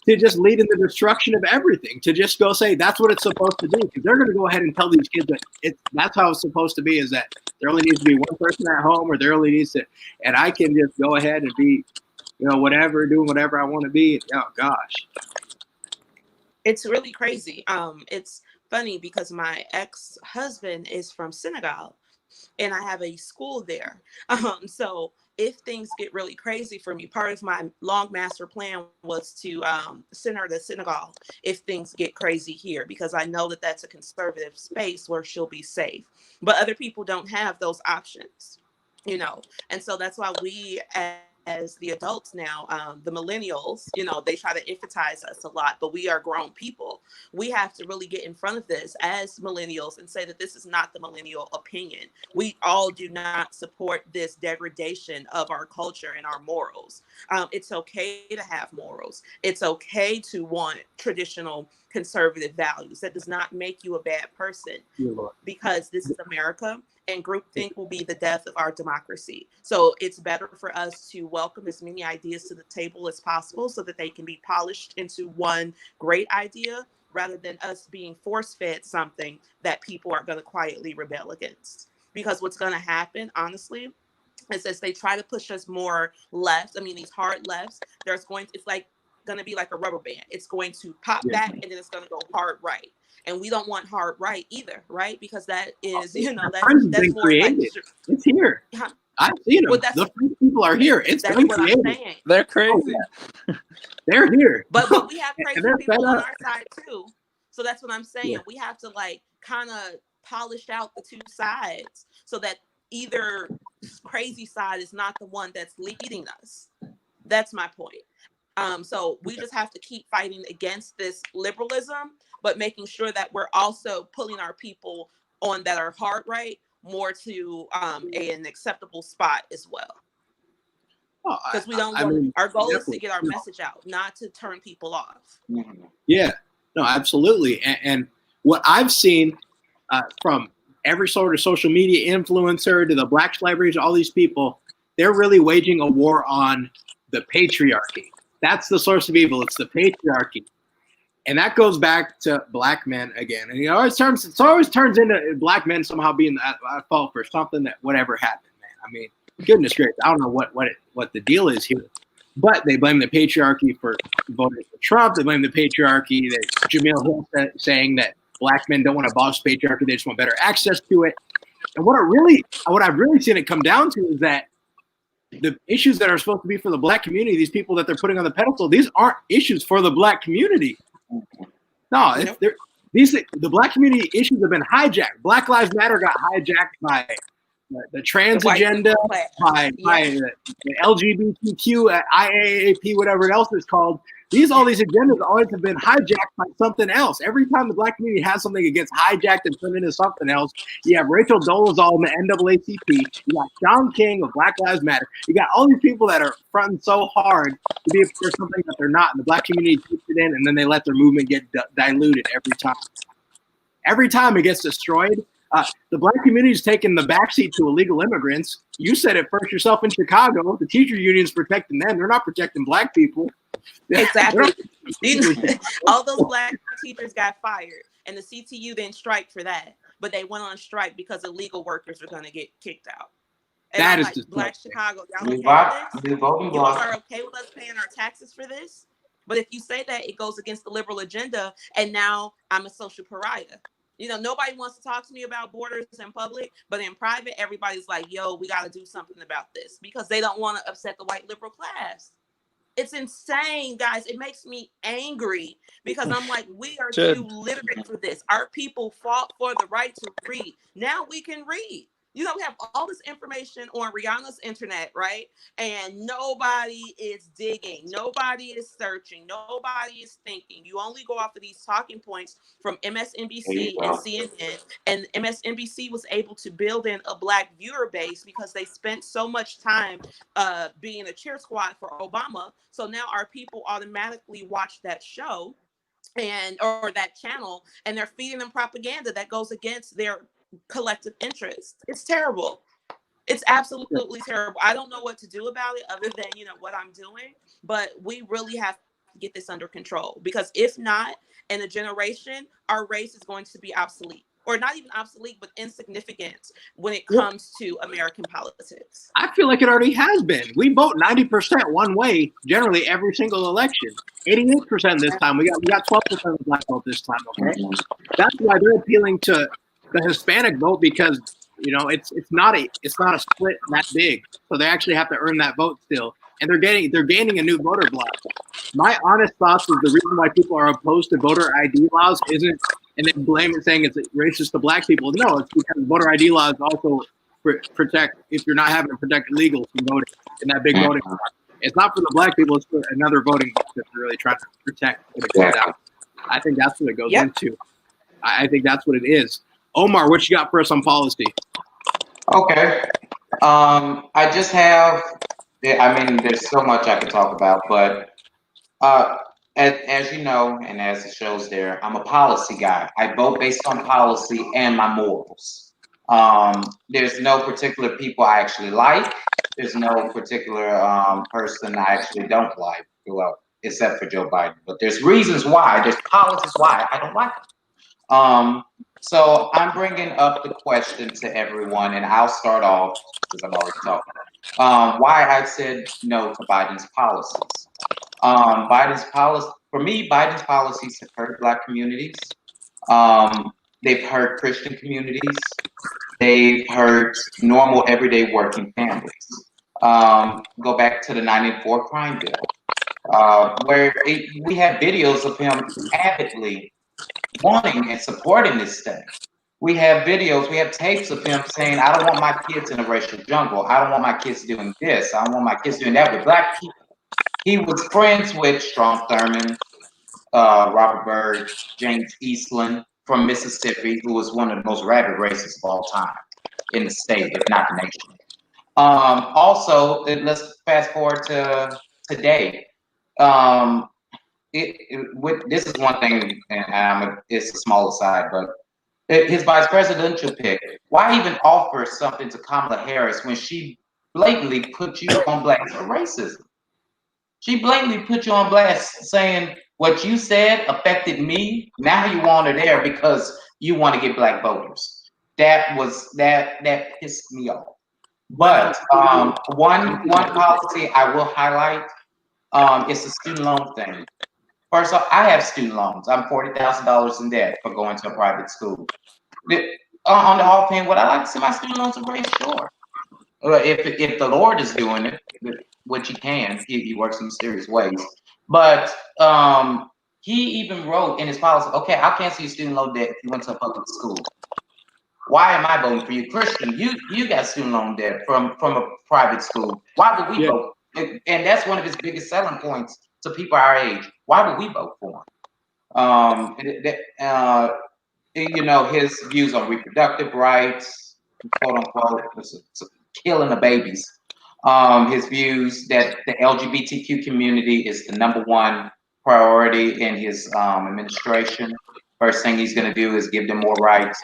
to just lead in the destruction of everything, to just go say that's what it's supposed to do, because they're going to go ahead and tell these kids that that's how it's supposed to be, is that there only needs to be one person at home, or there only needs to, and I can just go ahead and be, whatever, doing whatever I want to be. Oh gosh, it's really crazy. It's funny because my ex-husband is from Senegal, and I have a school there. So if things get really crazy for me, part of my long master plan was to send her to Senegal if things get crazy here, because I know that that's a conservative space where she'll be safe. But other people don't have those options, and so that's why we, as the adults now, the millennials, they try to emphasize us a lot, but we are grown people. We have to really get in front of this as millennials and say that this is not the millennial opinion. We all do not support this degradation of our culture and our morals. It's okay to have morals. It's okay to want traditional conservative values. That does not make you a bad person, because this is America, and groupthink will be the death of our democracy. So it's better for us to welcome as many ideas to the table as possible so that they can be polished into one great idea, rather than us being force-fed something that people are going to quietly rebel against. Because what's going to happen, honestly, is as they try to push us more left, these hard lefts, it's like going to be like a rubber band. It's going to pop back, and then it's going to go hard right. And we don't want hard right either, right? Because that is, that's more created. like, it's here. I've seen them. Well, those people are here. It's that's been what created. I'm saying. They're crazy. They're here. But we have crazy people on our side too. So that's what I'm saying. We have to kind of polish out the two sides so that either crazy side is not the one that's leading us. That's my point. So we just have to keep fighting against this liberalism, but making sure that we're also pulling our people on that are hard right more to an acceptable spot as well. Because we don't want, our goal is to get our message out, not to turn people off. Yeah, no, absolutely. And what I've seen from every sort of social media influencer to the Black celebrities, all these people, they're really waging a war on the patriarchy. That's the source of evil. It's the patriarchy. And that goes back to Black men again. And it always turns into Black men somehow being at fault for something that whatever happened, man. I mean, goodness gracious, I don't know what the deal is here. But they blame the patriarchy for voting for Trump. They blame the patriarchy that Jamil Hill saying that Black men don't want to abolish patriarchy, they just want better access to it. And what I've really seen it come down to is that the issues that are supposed to be for the Black community, these people that they're putting on the pedestal, these aren't issues for the Black community. No, the Black community issues have been hijacked. Black Lives Matter got hijacked by the trans agenda, by the LGBTQ, IAAP, whatever else it's called. All these agendas always have been hijacked by something else. Every time the Black community has something, it gets hijacked and turned into something else. You have Rachel Dolezal in the NAACP. You got Shaun King of Black Lives Matter. You got all these people that are fronting so hard to be for something that they're not, and the Black community keeps it in, and then they let their movement get diluted every time. Every time it gets destroyed. The Black community is taking the backseat to illegal immigrants. You said it first yourself in Chicago. The teacher union is protecting them. They're not protecting Black people. Exactly. All those Black teachers got fired, and the CTU didn't strike for that, but they went on strike because illegal workers are going to get kicked out. And that I'm is like, just Black Chicago, y'all okay with this? You are okay with us paying our taxes for this? But if you say that, it goes against the liberal agenda, and now I'm a social pariah. Nobody wants to talk to me about borders in public, but in private, everybody's like, yo, we got to do something about this because they don't want to upset the white liberal class. It's insane, guys. It makes me angry because I'm like, we are too literate for this. Our people fought for the right to read. Now we can read. We have all this information on Rihanna's internet, right? And nobody is digging. Nobody is searching. Nobody is thinking. You only go off of these talking points from MSNBC and CNN. And MSNBC was able to build in a Black viewer base because they spent so much time being a cheer squad for Obama. So now our people automatically watch that show or that channel, and they're feeding them propaganda that goes against their collective interest. It's terrible. It's absolutely terrible. I don't know what to do about it other than what I'm doing, but we really have to get this under control, because if not, in a generation, our race is going to be obsolete, or not even obsolete, but insignificant when it comes to American politics. I feel like it already has been. We vote 90% one way generally every single election. 88% this time. We got 12% of the Black vote this time. Okay, that's why they're appealing to the Hispanic vote, because it's not a split that big, so they actually have to earn that vote still, and they're gaining a new voter block. My honest thoughts is the reason why people are opposed to voter ID laws isn't, and they blame it saying it's racist to Black people. No, it's because voter ID laws also protect, if you're not having to protect illegals from voting in that big voting block. It's not for the Black people; it's for another voting block that they're really trying to protect when it comes out. I think that's what it goes into. I think that's what it is. Omar, what you got for us on policy? Okay. I just have, there's so much I could talk about, but as you know, and as it shows there, I'm a policy guy. I vote based on policy and my morals. There's no particular people I actually like. There's no particular person I actually don't like, well, except for Joe Biden. But there's reasons why, there's policies why I don't like him. So I'm bringing up the question to everyone, and I'll start off because I'm already talking. Why I said no to Biden's policies. For me, Biden's policies have hurt Black communities. They've hurt Christian communities. They've hurt normal, everyday working families. Go back to the 94 crime bill, where we have videos of him avidly wanting and supporting this thing. We have videos, we have tapes of him saying, I don't want my kids in a racial jungle. I don't want my kids doing this. I don't want my kids doing that with Black people. He was friends with Strom Thurmond, Robert Byrd, James Eastland, from Mississippi, who was one of the most rabid racists of all time in the state, if not the nation. Also, let's fast forward to today. This is one thing, and it's a small aside, but his vice presidential pick, why even offer something to Kamala Harris when she blatantly put you on blast for racism? She blatantly put you on blast saying what you said affected me. Now you want her there because you want to get black voters. That pissed me off. But one policy I will highlight is the student loan thing. First off, I have student loans. I'm $40,000 in debt for going to a private school. On the off hand, would I like to see my student loans erased? Sure. If the Lord is doing it, which he can, he works in mysterious ways. But he even wrote in his policy, okay, I can't see your student loan debt if you went to a public school. Why am I voting for you? Christian, you got student loan debt from a private school. Why would we vote? And that's one of his biggest selling points to people our age. Why would we vote for him? You know, his views on reproductive rights, quote unquote, killing the babies. His views that the LGBTQ community is the #1 priority in his administration. First thing he's going to do is give them more rights.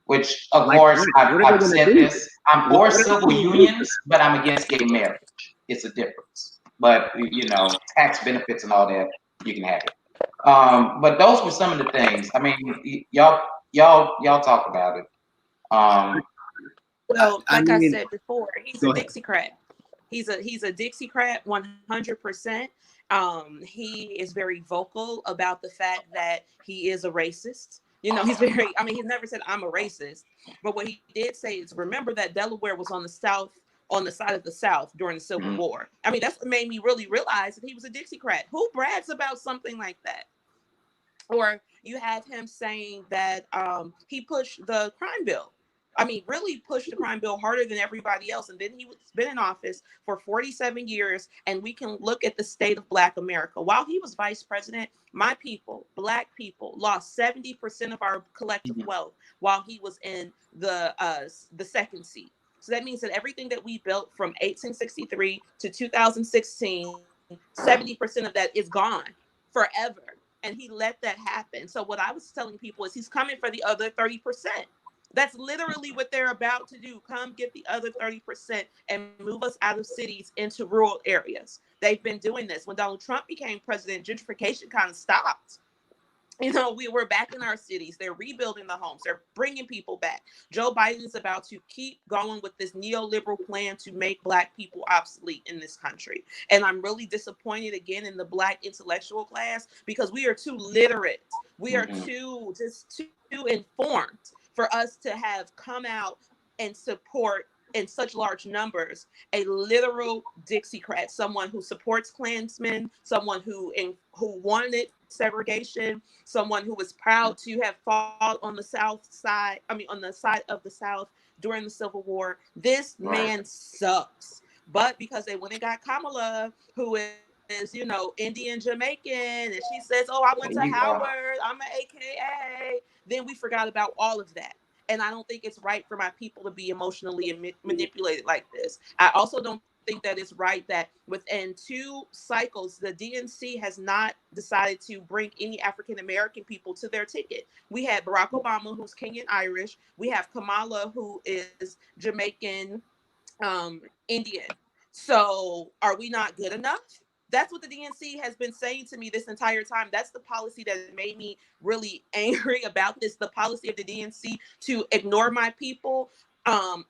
Which, of course, I've said this. I'm for civil unions, but I'm against gay marriage. It's a difference. But, you know, tax benefits and all that, you can have it. But those were some of the things. I mean, y'all talk about it. Well, like I said before, he's a Dixiecrat. He's a Dixiecrat 100%. He is very vocal about the fact that he is a racist. You know, he's never said I'm a racist, but what he did say is, remember that Delaware was on the side of the South during the Civil War. I mean, that's what made me really realize that he was a Dixiecrat. Who brags about something like that? Or you have him saying that he pushed the crime bill. I mean, really pushed the crime bill harder than everybody else. And then he's been in office for 47 years. And we can look at the state of Black America. While he was vice president, my people, Black people, lost 70% of our collective wealth while he was in the second seat. So that means that everything that we built from 1863 to 2016, 70% of that is gone forever. And he let that happen. So what I was telling people is he's coming for the other 30%. That's literally what they're about to do. Come get the other 30% and move us out of cities into rural areas. They've been doing this. When Donald Trump became president, gentrification kind of stopped. You know, we were back in our cities. They're rebuilding the homes. They're bringing people back. Joe Biden is about to keep going with this neoliberal plan to make Black people obsolete in this country. And I'm really disappointed again in the Black intellectual class because we are too literate. We are too informed for us to have come out and support in such large numbers a literal Dixiecrat, someone who supports Klansmen, someone who wanted segregation, someone who was proud to have fought on the on the side of the South during the Civil War. This man sucks. But because they went and got Kamala, who is, you know, Indian Jamaican, and she says, oh, I went to Howard, I'm an AKA, then we forgot about all of that. And I don't think it's right for my people to be emotionally manipulated like this. I also don't think that it's right that within 2 cycles, the DNC has not decided to bring any African-American people to their ticket. We had Barack Obama, who's Kenyan Irish. We have Kamala, who is Jamaican Indian. So are we not good enough? That's what the DNC has been saying to me this entire time. That's the policy that made me really angry about this, the policy of the DNC to ignore my people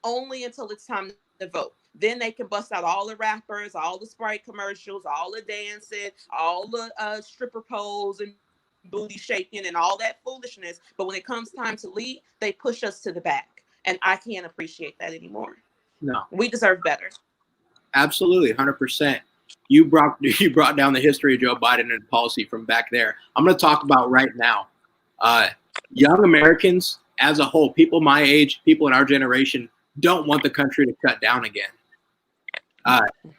only until it's time to vote. Then they can bust out all the rappers, all the Sprite commercials, all the dancing, all the stripper pose and booty shaking and all that foolishness. But when it comes time to lead, they push us to the back. And I can't appreciate that anymore. No. We deserve better. Absolutely, 100%. You brought down the history of Joe Biden and policy from back there. I'm going to talk about right now. Young Americans as a whole, people my age, people in our generation, don't want the country to shut down again.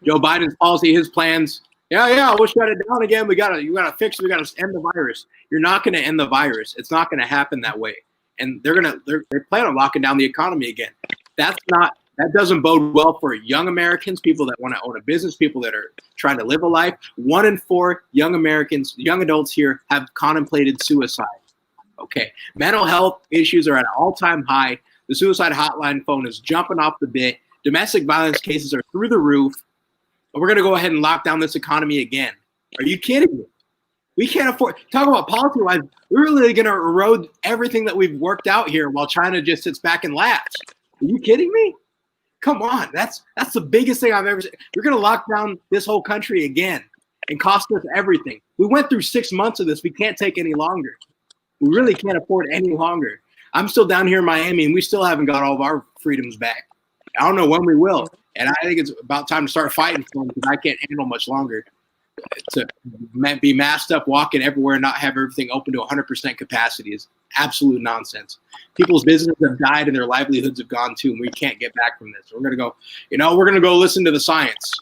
Joe Biden's policy, his plans, Yeah, we'll shut it down again. You gotta fix it. We gotta end the virus. You're not gonna end the virus. It's not gonna happen that way. And they're planning on locking down the economy again. That doesn't bode well for young Americans, people that want to own a business, people that are trying to live a life. 1 in 4 young Americans, young adults here, have contemplated suicide. Okay, mental health issues are at an all-time high. The suicide hotline phone is jumping off the bit. Domestic violence cases are through the roof. And we're going to go ahead and lock down this economy again. Are you kidding me? We can't afford. Talk about policy-wise, we're really going to erode everything that we've worked out here while China just sits back and laughs. Are you kidding me? Come on, that's the biggest thing I've ever seen. We're going to lock down this whole country again and cost us everything. We went through 6 months of this. We can't take any longer. We really can't afford any longer. I'm still down here in Miami, and we still haven't got all of our freedoms back. I don't know when we will. And I think it's about time to start fighting for them because I can't handle much longer to be masked up, walking everywhere, and not have everything open to 100% capacity is absolute nonsense. People's businesses have died and their livelihoods have gone too, and we can't get back from this. We're going to go listen to the science.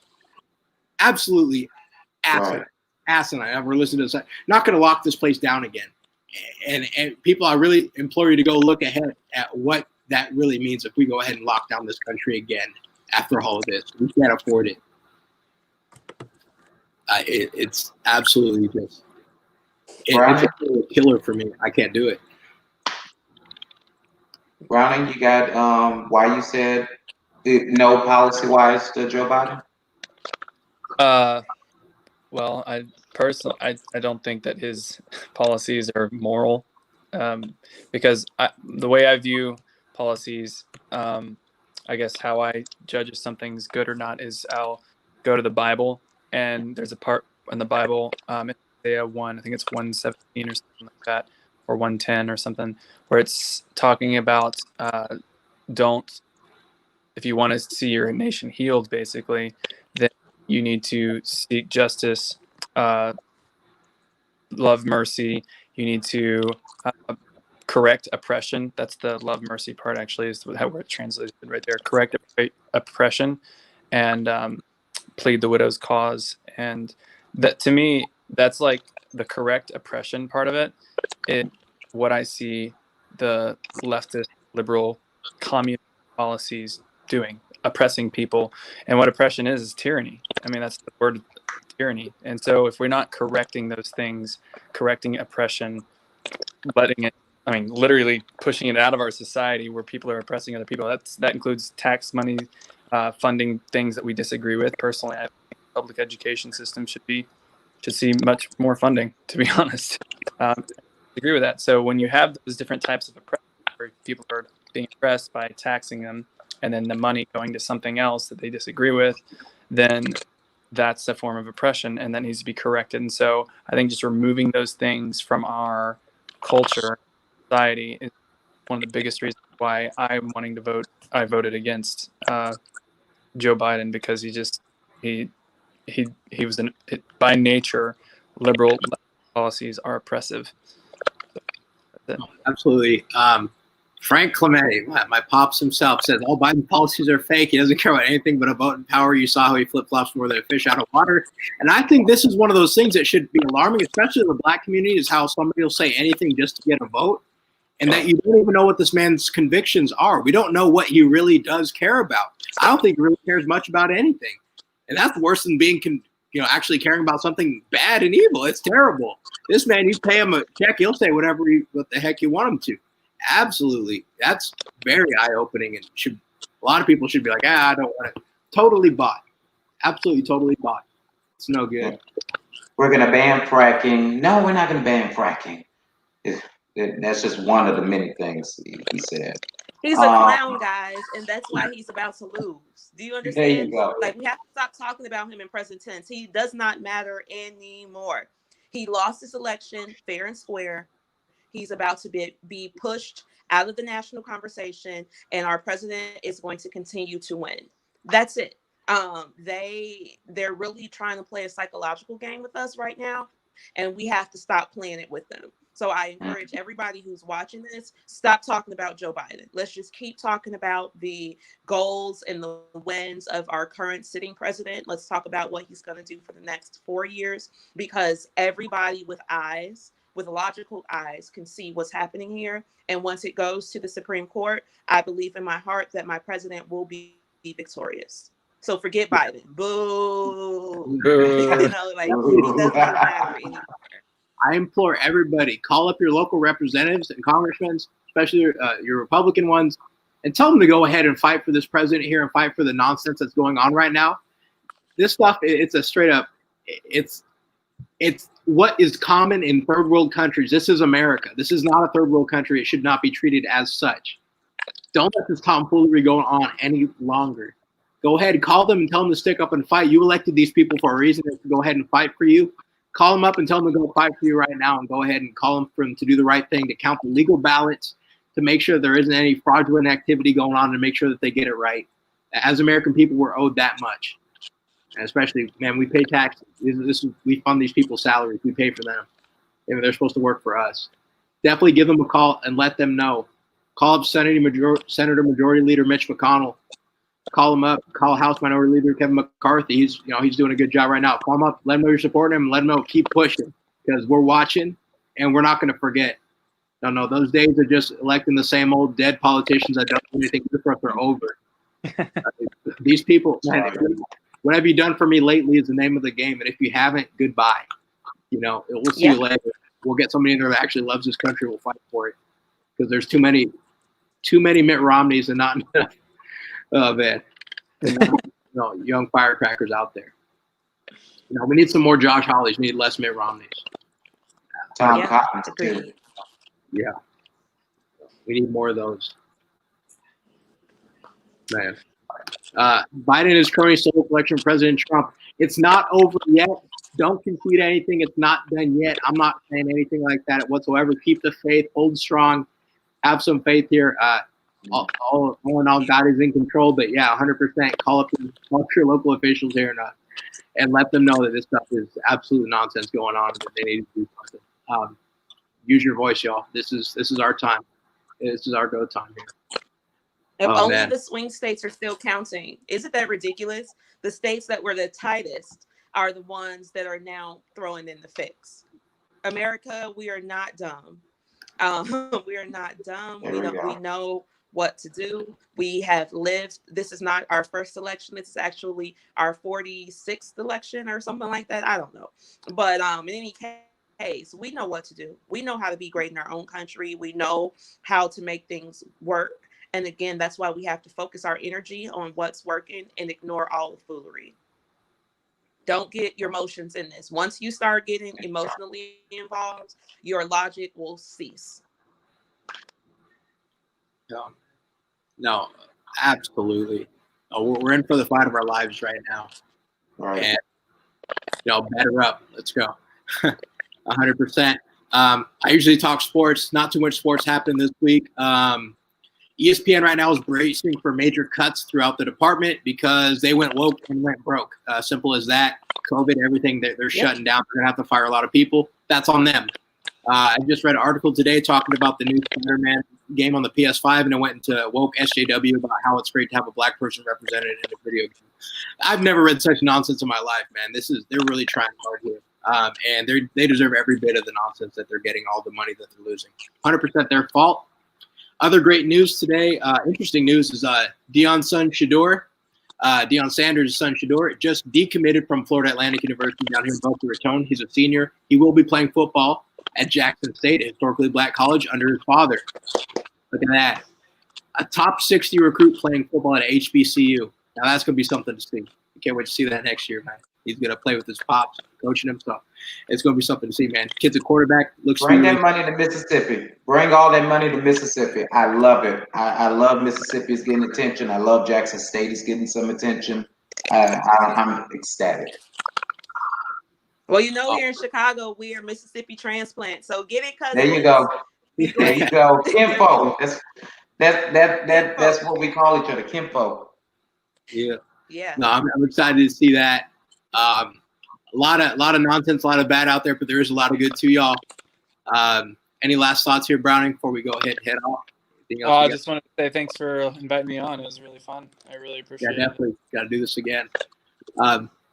Absolutely asinine. We're listening to the science. Not going to lock this place down again. And people, I really implore you to go look ahead at what that really means if we go ahead and lock down this country again after all of this. We can't afford it. It's absolutely just it's a killer for me. I can't do it. Browning, you got why you said no policy-wise to Joe Biden? Well, I personally, I don't think that his policies are moral, because the way I view policies, I guess how I judge if something's good or not is I'll go to the Bible, and there's a part in the Bible, in Isaiah 1, I think it's 117 or something like that, or 110 or something, where it's talking about if you want to see your nation healed, basically, then you need to seek justice, love mercy. You need to correct oppression. That's the love mercy part, actually, is how it's translated right there. Correct oppression and plead the widow's cause. And that, to me, that's like the correct oppression part of it. What I see the leftist, liberal, communist policies doing, oppressing people. And what oppression is tyranny. I mean, that's the word, tyranny. And so if we're not correcting those things, correcting oppression, literally pushing it out of our society where people are oppressing other people, that includes tax money, funding things that we disagree with. Personally, I think the public education system should see much more funding, to be honest. I agree with that. So when you have those different types of oppression, where people are being oppressed by taxing them, and then the money going to something else that they disagree with, then that's a form of oppression, and that needs to be corrected. And so I think just removing those things from our culture, society, is one of the biggest reasons why I'm wanting to vote. I voted against Joe Biden, because he was by nature, liberal policies are oppressive. Absolutely. Frank Clemente, my pops himself, says all Biden policies are fake. He doesn't care about anything but a vote and power. You saw how he flip-flops more than a fish out of water. And I think this is one of those things that should be alarming, especially in the black community, is how somebody will say anything just to get a vote, and that you don't even know what this man's convictions are. We don't know what he really does care about. I don't think he really cares much about anything. And that's worse than being actually caring about something bad and evil. It's terrible. This man, you pay him a check, he'll say what the heck you want him to. Absolutely. That's very eye-opening, and a lot of people should be like, I don't want it. Totally bought. Absolutely, totally bought. It's no good. We're going to ban fracking. No, we're not going to ban fracking. That's just one of the many things he said. He's a clown, guys, and that's why he's about to lose. Do you understand? There you go. Like, we have to stop talking about him in present tense. He does not matter anymore. He lost this election fair and square. He's about to be pushed out of the national conversation, and our president is going to continue to win. That's it. They're really trying to play a psychological game with us right now, and we have to stop playing it with them. So I encourage everybody who's watching this, stop talking about Joe Biden. Let's just keep talking about the goals and the wins of our current sitting president. Let's talk about what he's going to do for the next 4 years, because everybody with eyes, with logical eyes, can see what's happening here. And once it goes to the Supreme Court, I believe in my heart that my president will be victorious. So forget Biden. Boo. You know, like, he doesn't matter anymore. I implore everybody, call up your local representatives and congressmen, especially your Republican ones, and tell them to go ahead and fight for this president here and fight for the nonsense that's going on right now. This stuff, it's a straight up, it's what is common in third world countries. This is America. This is not a third world country. It should not be treated as such. Don't let this tomfoolery go on any longer. Go ahead and call them and tell them to stick up and fight. You elected these people for a reason to go ahead and fight for you. Call them up and tell them to go fight for you right now, and go ahead and call them for them to do the right thing, to count the legal ballots, to make sure there isn't any fraudulent activity going on, and make sure that they get it right. As American people, we're owed that much. And especially, man, we pay taxes. We fund these people's salaries. We pay for them. And they're supposed to work for us. Definitely give them a call and let them know. Call up Senator Majority Leader Mitch McConnell. Call him up. Call House Minority Leader Kevin McCarthy. He's doing a good job right now. Call him up. Let him know you're supporting him. Let him know. Keep pushing, because we're watching and we're not going to forget. No, those days of just electing the same old dead politicians that don't do anything good for us are over. These people, man, what have you done for me lately is the name of the game. And if you haven't, goodbye. We'll see you later. We'll get somebody in there that actually loves this country. We'll fight for it, because there's too many Mitt Romneys and not enough. Oh man, young firecrackers out there. We need some more Josh Hollies. We need less Mitt Romneys. Tom Cotton too. Yeah, we need more of those. Man, Biden is currently sole election President Trump. It's not over yet. Don't concede anything. It's not done yet. I'm not saying anything like that whatsoever. Keep the faith. Hold strong. Have some faith here. All in all, God is in control. But yeah, 100%. Call up your local officials here and let them know that this stuff is absolute nonsense going on. That they need to do something. Use your voice, y'all. This is our time. This is our go time here. If only the swing states are still counting. Isn't that ridiculous? The states that were the tightest are the ones that are now throwing in the fix. America, we are not dumb. We are not dumb. We know what to do. We have lived. This is not our first election. This is actually our 46th election or something like that. I don't know. But in any case, we know what to do. We know how to be great in our own country. We know how to make things work. And again, that's why we have to focus our energy on what's working and ignore all the foolery. Don't get your emotions in this. Once you start getting emotionally involved, your logic will cease. No, absolutely. We're in for the fight of our lives right now. Right. And, batter up. Let's go. 100%. I usually talk sports. Not too much sports happened this week. ESPN right now is bracing for major cuts throughout the department because they went woke and went broke. Simple as that. COVID, everything, they're shutting down. They're going to have to fire a lot of people. That's on them. I just read an article today talking about the new Spider-Man game on the PS5, and it went into woke SJW about how it's great to have a black person represented in a video game. I've never read such nonsense in my life, man. They're really trying hard here. And they deserve every bit of the nonsense that they're getting, all the money that they're losing. 100% their fault. Other great news today, interesting news is Deion Sanders' son Shador just decommitted from Florida Atlantic University down here in Boca Raton. He's a senior. He will be playing football at Jackson State, a historically black college, under his father. Look at that. A top 60 recruit playing football at HBCU. Now that's going to be something to see. I can't wait to see that next year, man. He's going to play with his pops, coaching him. So it's going to be something to see, man. Kid's a quarterback. Bring that money to Mississippi. Bring all that money to Mississippi. I love it. I love Mississippi is getting attention. I love Jackson State is getting some attention. I'm ecstatic. Well, here in Chicago, we are Mississippi transplant. So get it, cousin. There you go. There you go. Kinfo. That's what we call each other. Kinfo. Yeah. Yeah. No, I'm excited to see that. A lot of nonsense, a lot of bad out there, but there is a lot of good too, y'all. Any last thoughts here, Browning, before we go head off? Anything else I you got? just wanted to say thanks for inviting me on. It was really fun. I really appreciate Yeah, it. definitely got to do this again.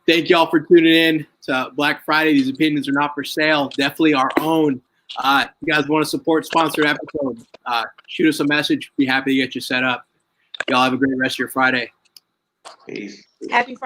Thank y'all for tuning in to Black Friday. These opinions are not for sale. Definitely our own. If you guys want to support sponsored episodes, shoot us a message. Be happy to get you set up. Y'all have a great rest of your Friday. Peace. Happy Friday.